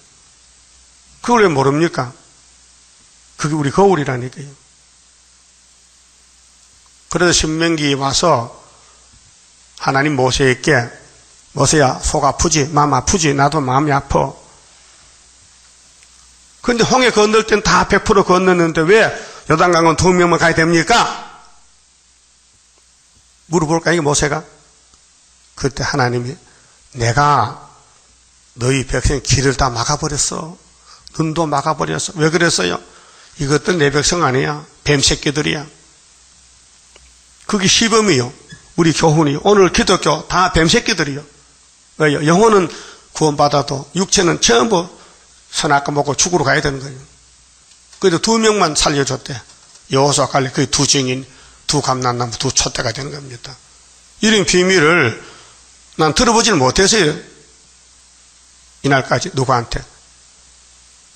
그걸 왜 모릅니까? 그게 우리 거울이라니까요. 그래서 신명기 와서 하나님 모세에게 모세야 속 아프지? 마음 아프지? 나도 마음이 아파. 그런데 홍해 건널 땐 다 100% 건넜는데 왜 요단강은 2명만 가야 됩니까? 물어볼까요, 모세가? 그때 하나님이 내가 너희 백성 길을 다 막아버렸어. 눈도 막아버렸어. 왜 그랬어요? 이것들 내 백성 아니야. 뱀새끼들이야. 그게 시범이요. 우리 교훈이요. 오늘 기독교 다 뱀새끼들이요. 왜요? 영혼은 구원받아도 육체는 전부 선악과 먹고 죽으러 가야 되는 거예요. 그래도 2명만 살려줬대. 여호수아 갈렙 그 두 증인, 두 감람나무, 두 촛대가 되는 겁니다. 이런 비밀을 난 들어보지는 못했어요. 이날까지 누구한테.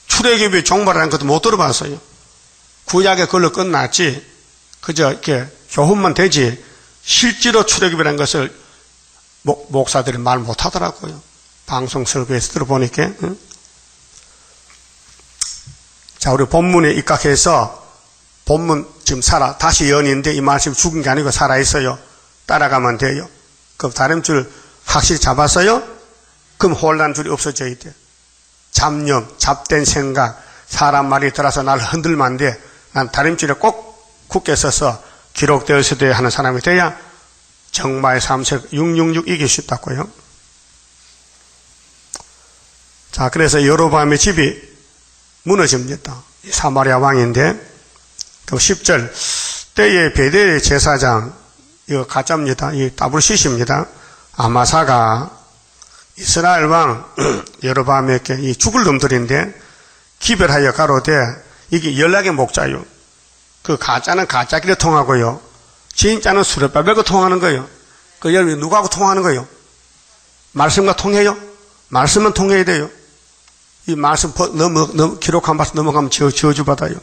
출애굽의 종말이라는 것도 못 들어봤어요. 구약에 그걸로 끝났지. 그저 이렇게 교훈만 되지. 실제로 출애굽이라는 것을 목사들이 말 못하더라고요. 방송 설교에서 들어보니까. 응? 자, 우리 본문에 입각해서 본문 지금 다시 연인데 이 말씀이 죽은 게 아니고 살아있어요. 따라가면 돼요. 그럼 다림줄 확실히 잡았어요? 그럼 혼란줄이 없어져야 돼. 잡념, 잡된 생각, 사람 말이 들어서 나를 흔들면 안 돼. 난 다림줄에 꼭 굳게 서서 기록되어서 돼야 하는 사람이 돼야 정마의 3색 666 이길 수 있다고요. 자, 그래서 여로보암의 집이 무너집니다. 사마리아 왕인데, 그 10절, 때에 베델의 제사장, 이거 가짜입니다. 이 따블시시입니다. 아마사가 이스라엘 왕 여로보암에게 이 죽을 놈들인데, 기별하여 가로되, 이게 연락의 목자요. 그 가짜는 가짜끼리 통하고요. 진짜는 수레바벨과 통하는 거예요. 그 여러분 누구하고 통하는 거예요? 말씀과 통해요? 말씀은 통해야 돼요. 이 말씀 기록한 말씀 넘어가면 저주받아요.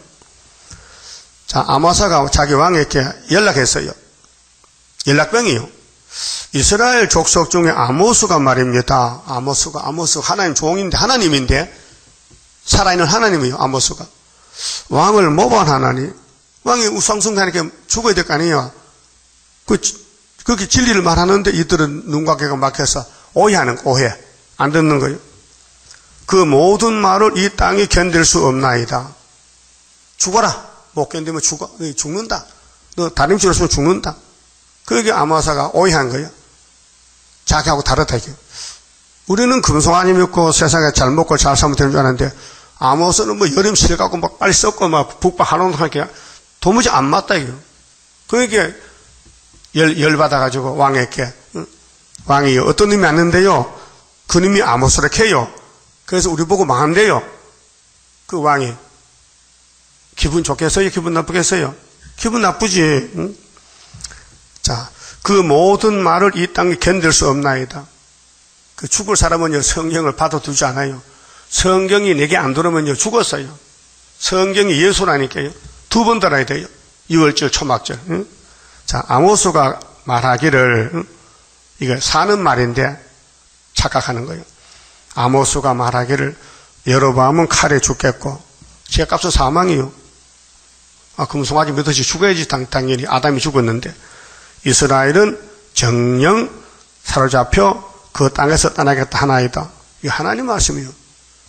자, 아마사가 자기 왕에게 연락했어요. 연락병이요. 이스라엘 족속 중에 아모스가 말입니다. 아모스 하나님 종인데, 하나님인데, 살아있는 하나님이요, 아모스가. 왕을 모방한 하나님. 왕이 우상숭배하니까 죽어야 될 거 아니에요. 그렇게 진리를 말하는데 이들은 눈과 귀가 막혀서 오해하는 거, 오해. 안 듣는 거예요. 그 모든 말을 이 땅이 견딜 수 없나이다. 죽어라. 못 견디면 죽는다. 너 다림질을 쓰면 죽는다. 그게 아마사가 오해한 거예요. 자기하고 다르다 이게. 우리는 금송 아니었고 세상에 잘 먹고 잘 살면 되는 줄 아는데 아모스는 뭐 여름 실 갖고 막 빨리 썩고 막 북방 하는 하니까 도무지 안 맞다 이거. 그러니까 열받아가지고 왕에게 왕이 어떤 놈이 왔는데요. 그 놈이 아모스를 캐요. 그래서 우리 보고 망한대요. 그 왕이. 기분 좋겠어요? 기분 나쁘겠어요? 기분 나쁘지. 응? 자, 그 모든 말을 이 땅에 견딜 수 없나이다. 그 죽을 사람은요, 성경을 받아두지 않아요. 성경이 내게 안 들어오면요, 죽었어요. 성경이 예수라니까요. 2번 들어야 돼요. 6월절, 초막절. 응? 자, 아모스가 말하기를, 응? 이거 사는 말인데 착각하는 거예요. 아모스가 말하기를 여로보암은 칼에 죽겠고 죄값은 사망이요. 금송아지 몇 시 죽어야지 당연히 아담이 죽었는데 이스라엘은 정령 사로잡혀 그 땅에서 떠나겠다 하나이다. 이게 하나님 말씀이요.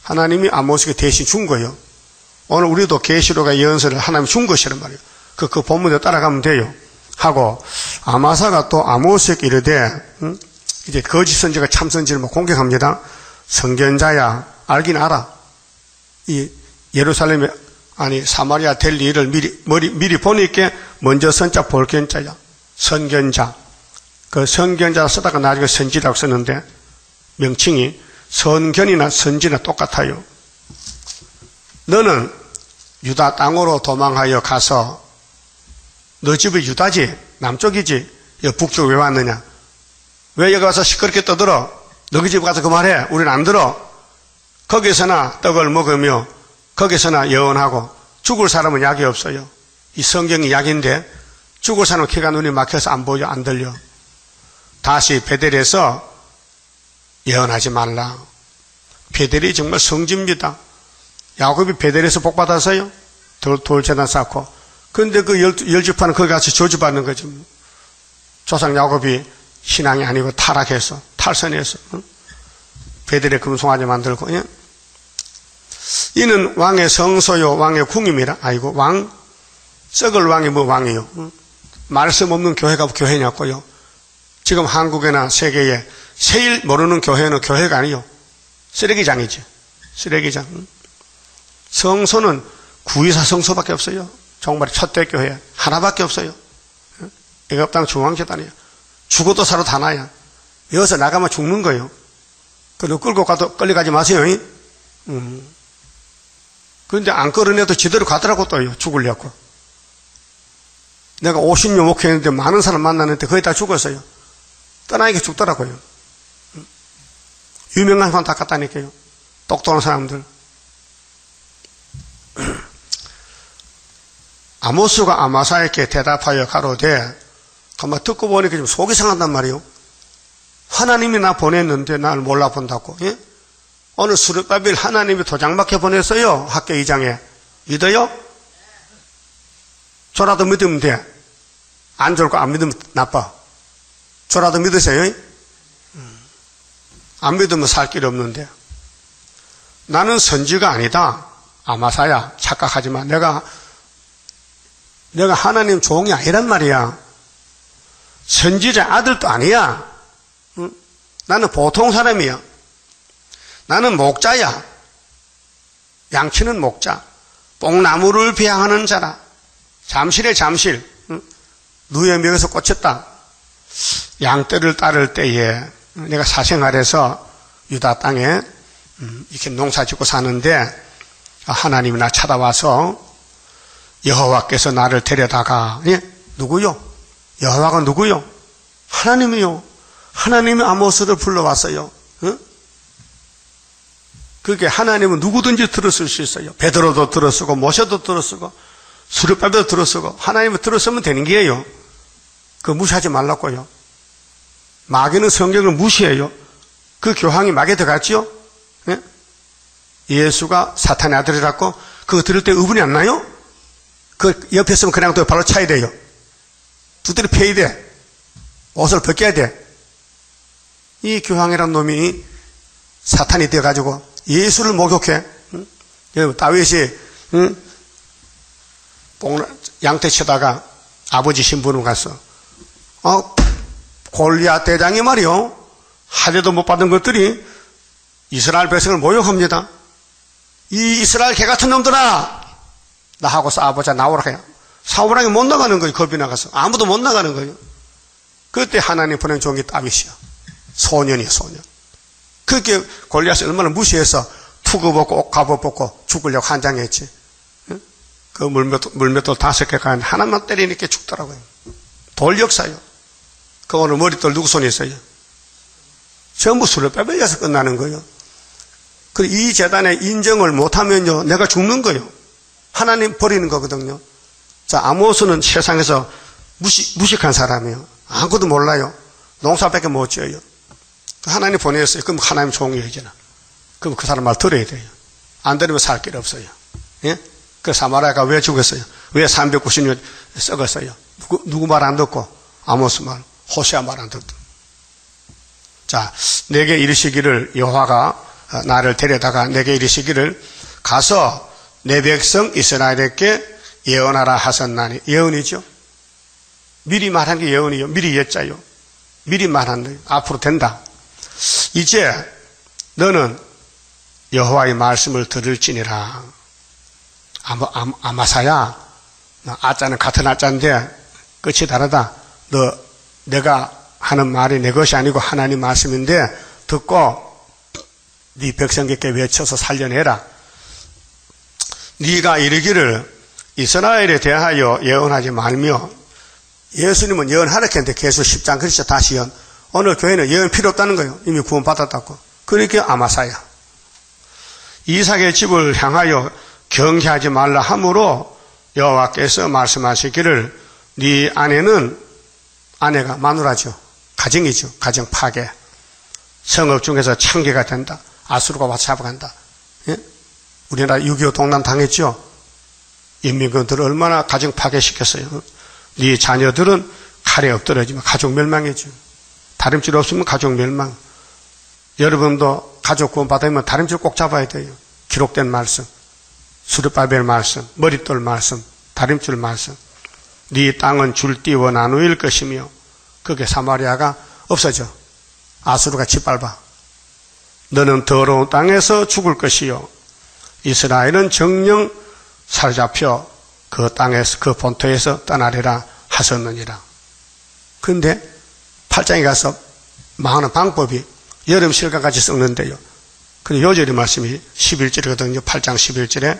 하나님이 아모스에게 대신 준 거예요. 오늘 우리도 계시록의 예언서를 하나님이 준 것이란 말이에요. 그 본문에 따라가면 돼요. 하고 아마사가 또 아모스에게 이르되 이제 거짓 선지가 참 선지를 뭐 공격합니다. 선견자야, 알긴 알아. 이 예루살렘에, 사마리아 될 일을 미리 보니까 먼저 선자 볼견자야. 선견자. 그 선견자 쓰다가 나중에 선지라고 썼는데 명칭이 선견이나 선지나 똑같아요. 너는 유다 땅으로 도망하여 가서 너 집이 유다지? 남쪽이지? 여기 북쪽 왜 왔느냐? 왜 여기 와서 시끄럽게 떠들어? 너희 집 가서 그 말해. 우리는 안 들어. 거기서나 떡을 먹으며 거기서나 예언하고 죽을 사람은 약이 없어요. 이 성경이 약인데 죽을 사람 키가 눈이 막혀서 안 보여, 안 들려. 다시 베델에서 예언하지 말라. 베델이 정말 성지입니다. 야곱이 베델에서 복 받아서요. 돌재단 쌓고. 그런데 그 열지파는 거기 가서 저주받는 거죠. 조상 야곱이 신앙이 아니고 타락해서, 탈선해서, 베델에 금송아지 만들고, 예? 이는 왕의 성소요, 왕의 궁임이라. 아이고, 썩을 왕이 뭐 왕이요? 말씀 없는 교회가 교회냐고요? 지금 한국이나 세계에 세일 모르는 교회는 교회가 아니요. 쓰레기장이지. 쓰레기장. 성소는 구의사 성소밖에 없어요. 정말 첫대 교회 하나밖에 없어요. 애굽땅 중앙재단이에요. 죽어도 살아도 다 나야. 여기서 나가면 죽는 거예요. 그리고 끌고 가도 끌려가지 마세요. 그런데 안 끌어내도 지대로 가더라고 또요. 죽으려고. 내가 50년 목회했는데 많은 사람 만났는데 거의 다 죽었어요. 떠나니까 죽더라고요. 유명한 사람 다 갔다니까요. 똑똑한 사람들. 아모스가 아마사에게 대답하여 가로되, 가만 듣고 보니까 좀 속이 상한단 말이에요. 하나님이 나 보냈는데 나를 몰라본다고. 예? 오늘 스룹바벨 하나님이 도장박혀 보냈어요. 학교 2장에. 믿어요? 저라도 믿으면 돼. 안 좋을 거 안 믿으면 나빠. 저라도 믿으세요. 안 믿으면 살 길 없는데. 나는 선지가 아니다. 아마사야, 착각하지 마. 내가 하나님 종이 아니란 말이야. 선지자 아들도 아니야. 나는 보통 사람이야. 나는 목자야. 양치는 목자. 뽕나무를 비하하는 자라. 잠실에 잠실. 누에 묘에서 꽂혔다. 양떼를 따를 때에 내가 사생활에서 유다 땅에 이렇게 농사 짓고 사는데 하나님이 나 찾아와서 여호와께서 나를 데려다가, 예? 누구요? 여호와가 누구요? 하나님이요. 하나님이 아모스를 불러왔어요. 응? 그게 하나님은 누구든지 들었을 수 있어요. 베드로도 들었쓰고 모세도 들었쓰고 수르바벨도 들었쓰고 하나님을 들었으면 되는 게예요. 그거 무시하지 말라고요. 마귀는 성경을 무시해요. 그 교황이 마귀에 들어갔지요? 예? 예수가 사탄의 아들이라고 그거 들을 때 의분이 안 나요? 그 옆에 있으면 그냥 또 발로 차야 돼요. 두드려 패야 돼. 옷을 벗겨야 돼. 이 교황이란 놈이 사탄이 되어가지고 예수를 목욕해. 응? 다윗이 양떼 치다가 아버지 신부로 갔어. 골리앗 대장이 말이요. 하대도 못 받은 것들이 이스라엘 백성을 모욕합니다. 이 이스라엘 개 같은 놈들아! 나하고 싸워보자. 나오라 해요. 싸우라니 못 나가는 거예요. 겁이 나가서. 아무도 못 나가는 거예요. 그때 하나님 보낸 종이 다윗이야. 소년이야, 소년. 그렇게 골리앗이 얼마나 무시해서 투구 벗고 옷 갑옷 벗고 죽으려고 한장했지. 그 물맷돌 5개 간 하나만 때리니까 죽더라고요. 돌 역사요. 그 오늘 머릿돌 누구 손에 있어요? 전부 술을 빼버려서 끝나는 거예요. 그리고 이 재단에 인정을 못하면요, 내가 죽는 거예요. 하나님 버리는 거거든요. 자, 아모스는 세상에서 무식한 사람이에요. 아무것도 몰라요. 농사밖에 못 지어요. 하나님 보냈어요. 그럼 하나님 종이에요, 이제는. 그럼 그 사람 말 들어야 돼요. 안 들으면 살 길 없어요. 예? 그 사마리아가 왜 죽었어요? 왜 390년 썩었어요? 누구 말 안 듣고? 아모스 말, 호세아 말 안 듣고. 자, 내게 이르시기를, 여호와가 나를 데려다가 내게 이르시기를, 가서 내 백성 이스라엘에게 예언하라 하셨나니. 예언이죠. 미리 말한 게 예언이요. 미리 예자요. 미리 말한 거예요. 앞으로 된다. 이제 너는 여호와의 말씀을 들을지니라. 아마사야, 아자는 같은 아자인데 끝이 다르다. 내가 하는 말이 내 것이 아니고 하나님 말씀인데 듣고 네 백성에게 외쳐서 살려내라. 네가 이르기를 이스라엘에 대하여 예언하지 말며, 예수님은 예언하라 했는데 계속 10장 그리스도 다시 예언. 오늘 교회는 예언 필요 없다는 거예요. 이미 구원받았다고. 그러니까 아마사야. 이삭의 집을 향하여 경계하지 말라 하므로 여호와께서 말씀하시기를 네 아내는 아내가 마누라죠. 가정이죠. 가정 파괴. 성읍 중에서 창개가 된다. 아수르가 와서 잡아간다. 예? 우리나라 6.25 동란 당했죠. 인민군들을 얼마나 가정 파괴시켰어요. 네 자녀들은 칼에 엎드러지면 가족 멸망이죠. 다림질 없으면 가족 멸망. 여러분도 가족 구원 받으면 다림질 꼭 잡아야 돼요. 기록된 말씀, 수르바벨 말씀, 머릿돌 말씀, 다림줄 말씀. 네 땅은 줄띠워 나누일 것이며 그게 사마리아가 없어져. 아수르가 짓밟아. 너는 더러운 땅에서 죽을 것이요 이스라엘은 정령 사로잡혀 그 땅에서 그 본토에서 떠나리라 하셨느니라. 그런데 8장에 가서 망하는 방법이 여름 실과같이 썩는데요. 근데 요절이 말씀이 11절이거든요. 8장 11절에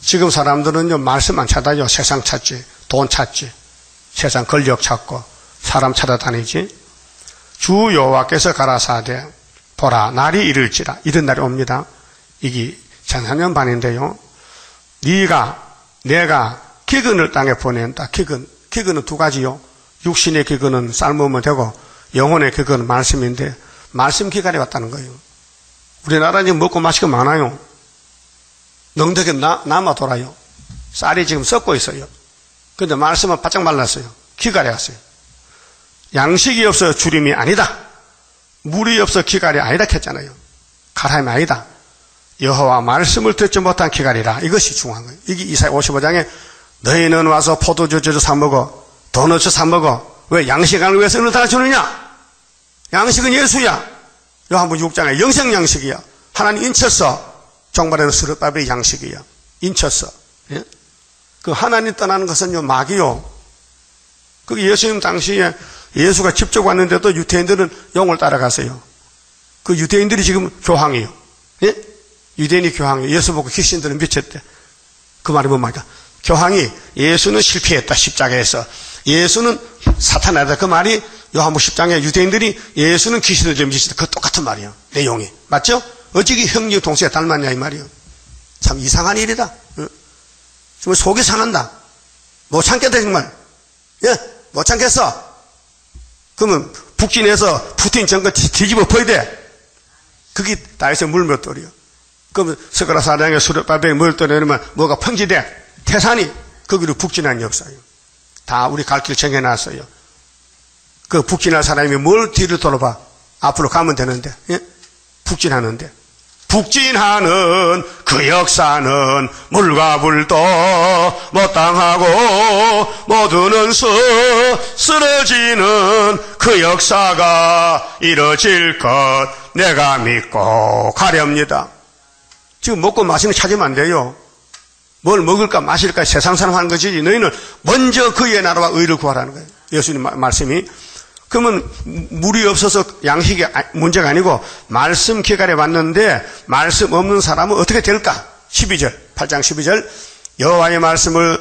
지금 사람들은요 말씀 안 찾아요. 세상 찾지, 돈 찾지, 세상 권력 찾고 사람 찾아다니지. 주 여호와께서 가라사대 보라 날이 이를지라. 이런 날이 옵니다. 이게 1400년 반인데요. 내가 기근을 땅에 보낸다. 기근은 두 가지요. 육신의 기근은 삶으면 되고 영혼의 기근은 말씀인데 말씀 기간이 왔다는 거예요. 우리나라는 먹고 마시고 많아요. 넉넉히 남아 돌아요. 쌀이 지금 썩고 있어요. 그런데 말씀은 바짝 말랐어요. 기갈이 왔어요. 양식이 없어 주림이 아니다. 물이 없어 기갈이 아니다 했잖아요. 가람이 아니다. 여호와 말씀을 듣지 못한 기갈이라. 이것이 중요한 거예요. 이게 이사야 55장에 너희는 와서 포도주 사 먹어, 도넛 사 먹어. 왜 양식을 위해서 은을 달아주느냐? 양식은 예수야. 요한복음 6장에 영생 양식이야. 하나님 인쳤어. 종말에는 스룹바벨의 양식이야. 인쳤어. 예? 그 하나님 떠나는 것은요 마귀요. 그 예수님 당시에 예수가 직접 왔는데도 유대인들은 영을 따라갔어요. 그 유대인들이 지금 교황이에요. 예? 유대인이 교황이에요. 예수 보고 귀신들은 미쳤대. 그 말이 뭔 말이야? 교황이 예수는 실패했다. 십자가에서. 예수는 사탄이다. 그 말이 요한복음 10장에 유대인들이 예수는 귀신을 미쳤다. 그 똑같은 말이에요. 내용이. 맞죠? 어찌게 형님 동생이 닮았냐 이 말이에요. 참 이상한 일이다. 정말 속이 상한다. 못 참겠다 정말. 예? 못 참겠어. 그러면 북진에서 푸틴 정권 뒤집어 버려야 돼. 그게 다윗의 물맷돌이요. 그러면 스가랴 4장에 수르바벨의 물맷돌에 이러면 뭐가 평지돼. 태산이 거기로 북진한 역사예요. 다 우리 갈 길 정해놨어요. 그 북진할 사람이 뭘 뒤를 돌아봐. 앞으로 가면 되는데. 예? 북진하는데. 북진하는 그 역사는 물과 불도 못 당하고 모두는 쓰러지는 그 역사가 이뤄질 것 내가 믿고 가렵니다. 지금 먹고 마시는 거 찾으면 안 돼요. 뭘 먹을까 마실까 세상 사람 하는 거지. 너희는 먼저 그의 나라와 의를 구하라는 거예요. 예수님 말씀이. 그러면 물이 없어서 양식이 문제가 아니고 말씀 기갈에 왔는데 말씀 없는 사람은 어떻게 될까? 12절 8장 12절 여호와의 말씀을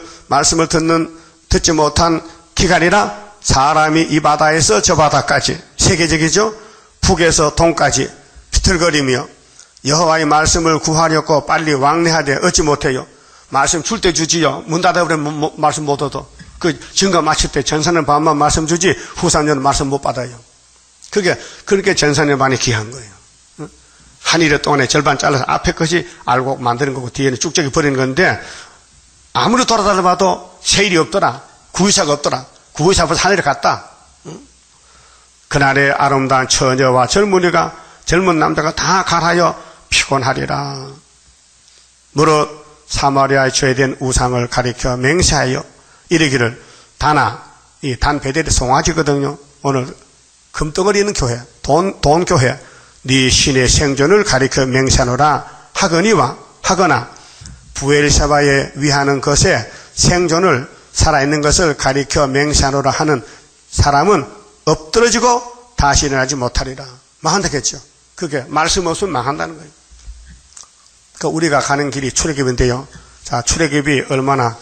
듣지 못한 기갈이라 사람이 이 바다에서 저 바다까지 세계적이죠. 북에서 동까지 비틀거리며 여호와의 말씀을 구하려고 빨리 왕래하되 얻지 못해요. 말씀 줄 때 주지요. 문 닫아버리면 말씀 못 얻어. 그 증거 마칠 때 전산의 반만 말씀 주지 후산전은 말씀 못 받아요. 그렇게 전산의 반이 귀한 거예요. 한 일의 동안에 절반 잘라서 앞에 것이 알고 만드는 거고 뒤에는 쭉저기 버리는 건데 아무리 돌아다녀봐도 세일이 없더라. 구의사가 없더라. 구의사 벌써 하늘에 갔다. 그날의 아름다운 처녀와 젊은 남자가 다 갈하여 피곤하리라. 무릇 사마리아에 죄된 우상을 가리켜 맹세하여 이르기를 이 단 베델이 송아지거든요. 오늘 금덩어리 있는 교회, 돈 교회, 네 신의 생존을 가리켜 맹세하노라 하거나 부엘세바에 위하는 것에 생존을 살아있는 것을 가리켜 맹세하노라 하는 사람은 엎드러지고 다시 일어나지 못하리라. 망한다겠죠. 그게 말씀 없으면 망한다는 거예요. 그러니까 우리가 가는 길이 출애굽인데요. 자, 출애굽이 얼마나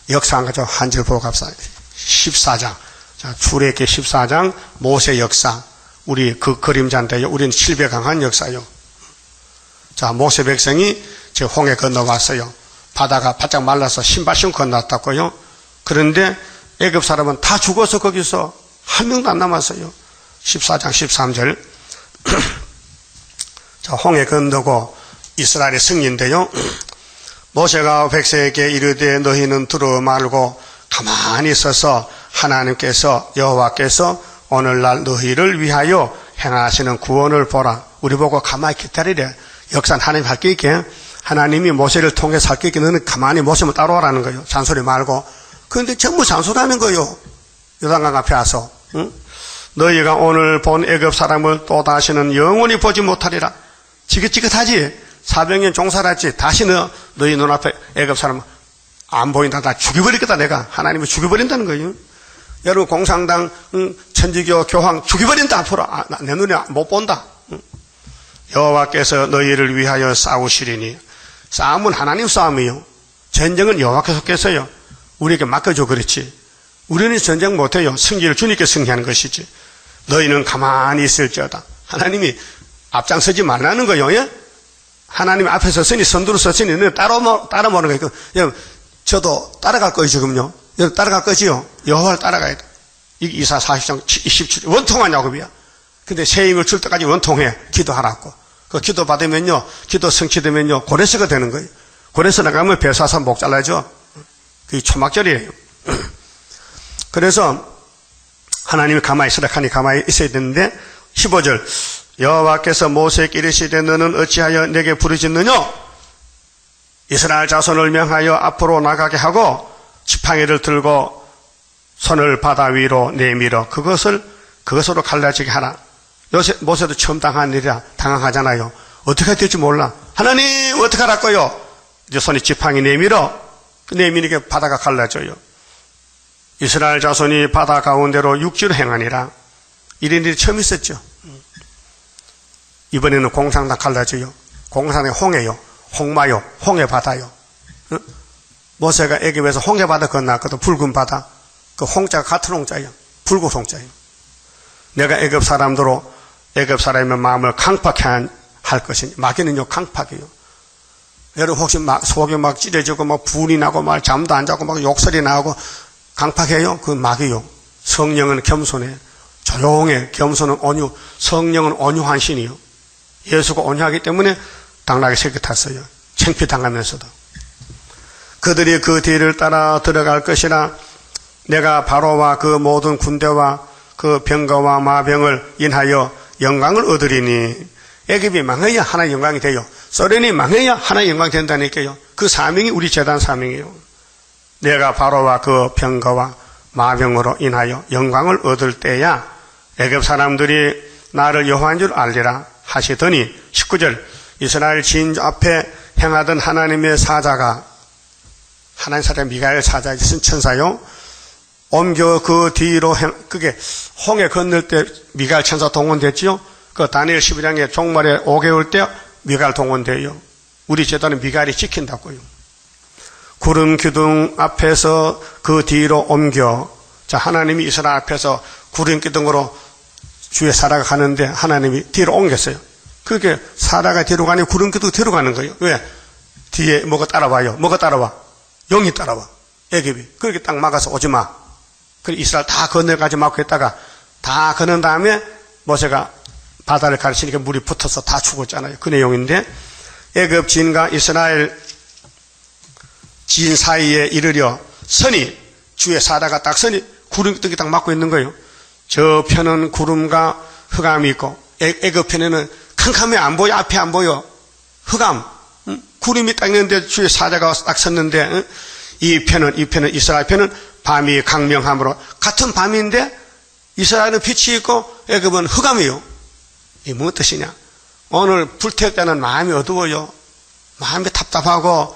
역사한 거죠. 한 절 보고 갑시다. 14장. 자, 출애굽기 14장 모세 역사. 우리 그 그림자인데요. 우리는 실배강한 역사요. 자, 모세 백성이 지금 홍해 건너왔어요. 바다가 바짝 말라서 신발 신고 건너왔다고요. 그런데 애굽 사람은 다 죽어서 거기서 한 명도 안 남았어요. 14장 13절. 자, 홍해 건너고 이스라엘의 승리인데요. 모세가 백성에게 이르되 너희는 들어 말고 가만히 있어서 하나님께서 여호와께서 오늘날 너희를 위하여 행하시는 구원을 보라. 우리 보고 가만히 기다리래. 역사는 하나님 할 게 있게. 하나님이 모세를 통해서 할 게 있게 너는 가만히 모세만 따라오라는 거예요. 잔소리 말고. 그런데 전부 잔소리하는 거예요. 요단강 앞에 와서. 응? 너희가 오늘 본 애굽 사람을 또 다시는 영원히 보지 못하리라. 지긋지긋하지. 400년 종살았지. 다시 너희 눈앞에 애굽 사람 안 보인다. 다 죽여버리겠다. 내가 하나님을 죽여버린다는 거예요. 여러분 공산당, 천주교, 교황 죽여버린다. 앞으로 내 눈에 못 본다. 여호와께서 너희를 위하여 싸우시리니. 싸움은 하나님 싸움이요. 전쟁은 여호와께서께서요. 우리에게 맡겨줘. 그렇지. 우리는 전쟁 못해요. 승리를 주님께 승리하는 것이지. 너희는 가만히 있을지어다. 하나님이 앞장서지 말라는 거예요. 예? 하나님 앞에 섰으니 선두로 섰으니 너희 따라오는 거예요. 여러분 저도 따라갈 거예요. 지금요. 여러분 따라갈 거지요. 여호와를 따라가야 돼. 이게 이사 40장 27절 원통한 야곱이야. 근데 새 힘을 줄 때까지 원통해. 기도하라고. 그 기도 받으면요. 기도 성취되면요. 고레스가 되는 거예요. 고레스 나가면 배사서 목 잘라죠. 그게 초막절이에요. 그래서 하나님이 가만히 있으라 하니 가만히 있어야 되는데 15절 여호와께서 모세에게 이르시되 너는 어찌하여 내게 부르짖느냐. 이스라엘 자손을 명하여 앞으로 나가게 하고 지팡이를 들고 손을 바다 위로 내밀어 그것으로 갈라지게 하라. 모세도 처음 당한 일이라 당황하잖아요. 어떻게 될지 몰라. 하나님 어떻게 할까요? 이제 손이 지팡이 내밀어. 내미니까 바다가 갈라져요. 이스라엘 자손이 바다 가운데로 육지로 행하니라. 이런 일이 처음 있었죠. 이번에는 공산당 갈라져요. 공산당이 홍해요. 홍마요. 홍해바다요. 모세가 애굽에서 홍해바다 건너거든. 붉은 바다. 그 홍자가 같은 홍자예요. 붉은 홍자예요. 내가 애굽 사람의 마음을 강팍해 할 것이니. 마귀는요 강팍이에요. 여러분 혹시 속이 막 찌려지고 막 분이 나고 막 잠도 안 자고 막 욕설이 나고 강팍해요? 그 마귀요. 성령은 겸손해. 조용해. 겸손은 온유. 성령은 온유한 신이요. 예수가 온유하기 때문에 당나귀 새끼 탔어요. 창피당하면서도. 그들이 그 뒤를 따라 들어갈 것이라. 내가 바로와 그 모든 군대와 그 병거와 마병을 인하여 영광을 얻으리니. 애굽이 망해야 하나의 영광이 돼요. 소련이 망해야 하나의 영광이 된다니까요. 그 사명이 우리 제단 사명이에요. 내가 바로와 그 병거와 마병으로 인하여 영광을 얻을 때야 애굽 사람들이 나를 여호와인 줄 알리라 하시더니 19절 이스라엘 진주 앞에 행하던 하나님의 사자가 하나님 사자 미가엘 사자의 천사요. 옮겨 그 뒤로 그게 홍해 건널 때 미가엘 천사 동원됐지요. 그 다니엘 12장에 종말에 5개월 때 미가엘 동원돼요. 우리 제단은 미가엘이 지킨다고요. 구름 기둥 앞에서 그 뒤로 옮겨. 자, 하나님이 이스라엘 앞에서 구름 기둥으로 주에 사라가 가는데 하나님이 뒤로 옮겼어요. 그게 사라가 뒤로 가니 구름 기둥 뒤로 가는 거예요. 왜? 뒤에 뭐가 따라와요. 뭐가 따라와? 영이 따라와. 애굽이. 그렇게 딱 막아서 오지 마. 그리고 이스라엘 다 건너가지 말고 했다가 다 건넌 다음에 모세가 바다를 가르치니까 물이 붙어서 다 죽었잖아요. 그 내용인데 애굽 진과 이스라엘 진 사이에 이르려 선이 주에 사라가 딱 선이 구름 기둥이 딱 막고 있는 거예요. 저 편은 구름과 흑암이 있고 애굽 편에는 캄캄해 안 보여. 앞에 안 보여. 흑암. 구름이 딱 있는데 주에 사자가 딱 섰는데 이 편은 이스라엘 편은 밤이 강명함으로 같은 밤인데 이스라엘은 빛이 있고 애굽은 흑암이요. 이게 무슨 뜻이냐? 오늘 불태울 때는 마음이 어두워요. 마음이 답답하고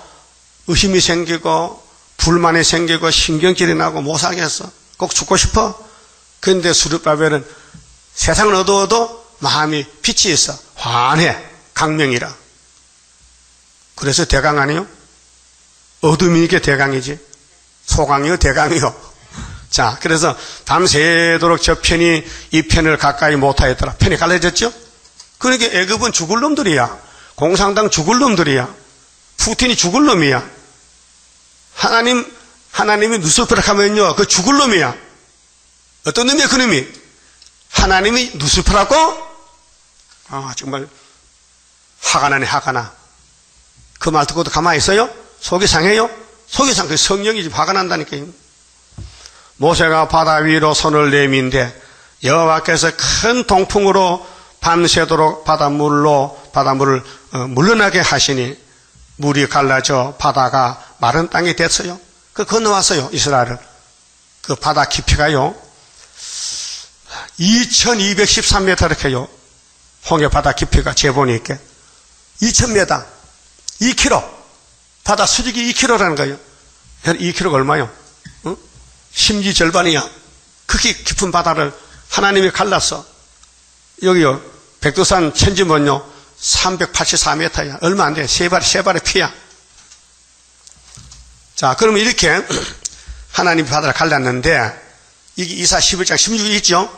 의심이 생기고 불만이 생기고 신경질이 나고 못 살겠어. 꼭 죽고 싶어. 그런데 수르바벨은 세상은 어두워도 마음이 빛이 있어. 환해. 강명이라. 그래서 대강 아니요? 어둠이 이게 대강이지. 소강이요 대강이요. 자, 그래서 밤새도록 저 편이 이 편을 가까이 못하였더라. 편이 갈라졌죠? 그러니까 애굽은 죽을 놈들이야. 공산당 죽을 놈들이야. 푸틴이 죽을 놈이야. 하나님 하나님이 누스페라 하면요, 그 죽을 놈이야. 어떤 놈이야, 그 놈이? 하나님이 누스페라고? 정말 화가 나네, 화가 나. 그 말 듣고도 가만히 있어요? 속이 상해요? 속이 상해. 성령이 화가 난다니까요. 모세가 바다 위로 손을 내민데 여호와께서 큰 동풍으로 밤새도록 바닷물을 물러나게 하시니 물이 갈라져 바다가 마른 땅이 됐어요. 그 건너왔어요, 이스라엘을. 그 바다 깊이가요 2213m 이렇게 해요. 홍해 바다 깊이가 재본이 있게 2000m, 2km. 바다 수직이 2km라는 거예요. 2km가 얼마요? 심지 절반이야. 그렇게 깊은 바다를 하나님이 갈랐어. 여기요, 백두산 천지문요 384m야. 얼마 안 돼. 세 발의 피야. 자, 그러면 이렇게 하나님이 바다를 갈랐는데, 이게 이사 11장 16이 있죠?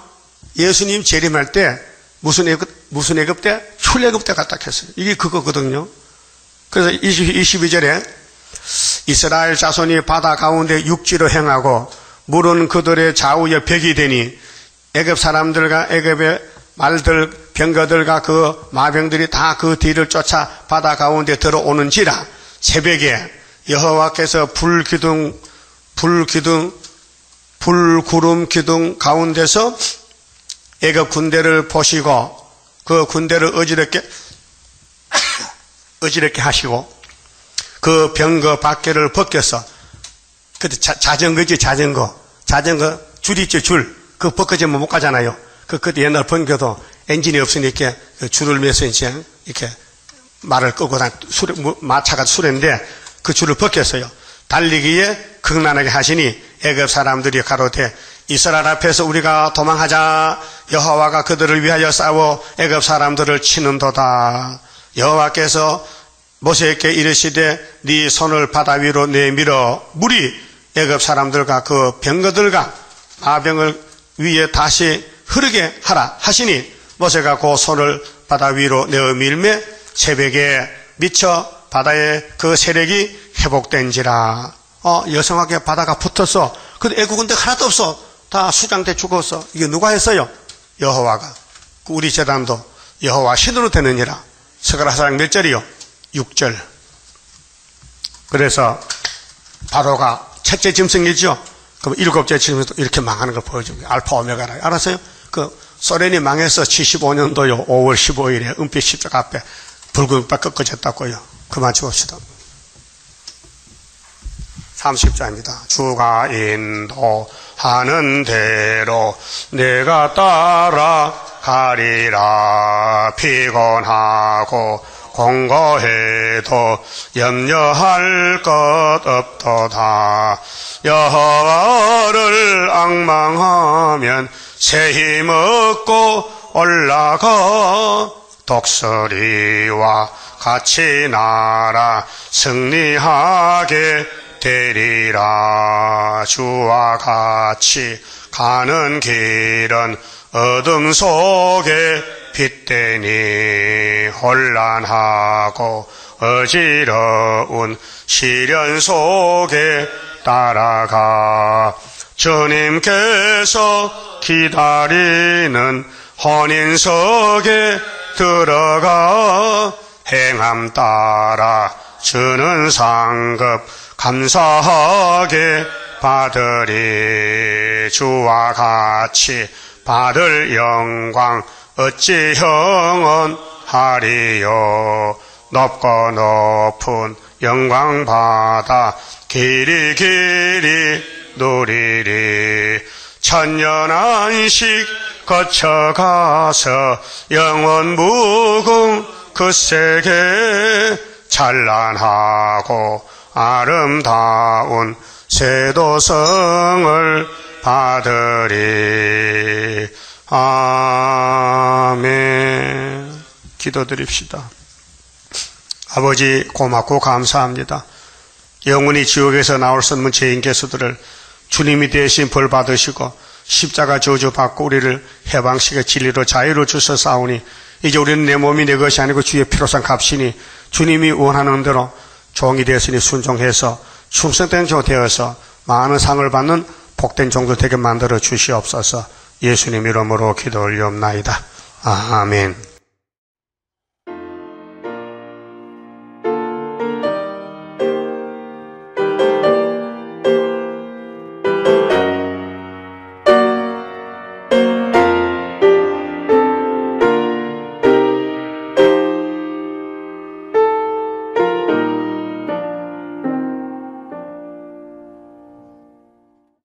예수님 재림할 때 무슨 애굽 때? 출애굽 때 갔다 했어요. 이게 그거거든요. 그래서 22절에 이스라엘 자손이 바다 가운데 육지로 행하고 물은 그들의 좌우에 벽이 되니 애굽 사람들과 애굽의 말들, 병거들과 그 마병들이 다 그 뒤를 쫓아 바다 가운데 들어오는지라. 새벽에 여호와께서 불구름 기둥 가운데서 애굽 군대를 보시고 그 군대를 어지럽게 하시고 그 병거 밖에를 벗겨서, 그때 자전거지, 자전거 줄 있죠, 줄. 그 벗겨지면 못 가잖아요. 그때 옛날 번개도 엔진이 없으니까 그 줄을 매서 이제 이렇게 말을 끄고 마차가 수레인데 그 줄을 벗겼어요. 달리기에 극난하게 하시니 애굽 사람들이 가로되 이스라엘 앞에서 우리가 도망하자. 여호와가 그들을 위하여 싸워 애굽 사람들을 치는도다. 여호와께서 모세에게 이르시되 네 손을 바다 위로 내밀어 물이 애굽 사람들과 그 병거들과 마병을 위에 다시 흐르게 하라 하시니 모세가 그 손을 바다 위로 내어 밀매 새벽에 미쳐 바다의 그 세력이 회복된지라. 여성하게 바다가 붙었어. 근데 애국 군대 하나도 없어. 다 수장돼 죽었어. 이게 누가 했어요? 여호와가. 우리 제단도 여호와 신으로 되느니라. 스가랴상 몇 절이요? 6절. 그래서 바로가 첫째 짐승이죠. 그럼 7째 짐승도 이렇게 망하는 걸 보여줍니다. 알파 오메가라. 알았어요? 소련이 망해서 75년도요 5월 15일에 은빛 십자가 앞에 붉은 빛 꺾어졌다고요. 그만 줍시다. 30절입니다. 주가 인도하는 대로 내가 따라가리라. 피곤하고 공고해도 염려할 것 없도다. 여호와를 앙망하면 새 힘 얻고 올라가. 독수리와 같이 날아 승리하게 되리라. 주와 같이 가는 길은 어둠 속에 빛되니 혼란하고 어지러운 시련 속에 따라가. 주님께서 기다리는 혼인석에 들어가. 행함 따라 주는 상급 감사하게 받으리. 주와 같이 받을 영광 어찌 형언하리요. 높고 높은 영광 받아 길이 누리리. 천년 안식 거쳐가서 영원 무궁 그 세계 찬란하고 아름다운 세도성을 받으리. 아멘. 기도드립시다. 아버지 고맙고 감사합니다. 영원히 지옥에서 나올 수 없는 죄인 개수들을 주님이 대신 벌 받으시고 십자가 저주 받고 우리를 해방시켜 진리로 자유로 주셨사오니 이제 우리는 내 몸이 내 것이 아니고 주의 피로 산 값이니 주님이 원하는 대로 종이 되었으니 순종해서 충성된 종 되어서 많은 상을 받는 복된 종도 되게 만들어 주시옵소서. 예수님 이름으로 기도 올리옵나이다. 아멘.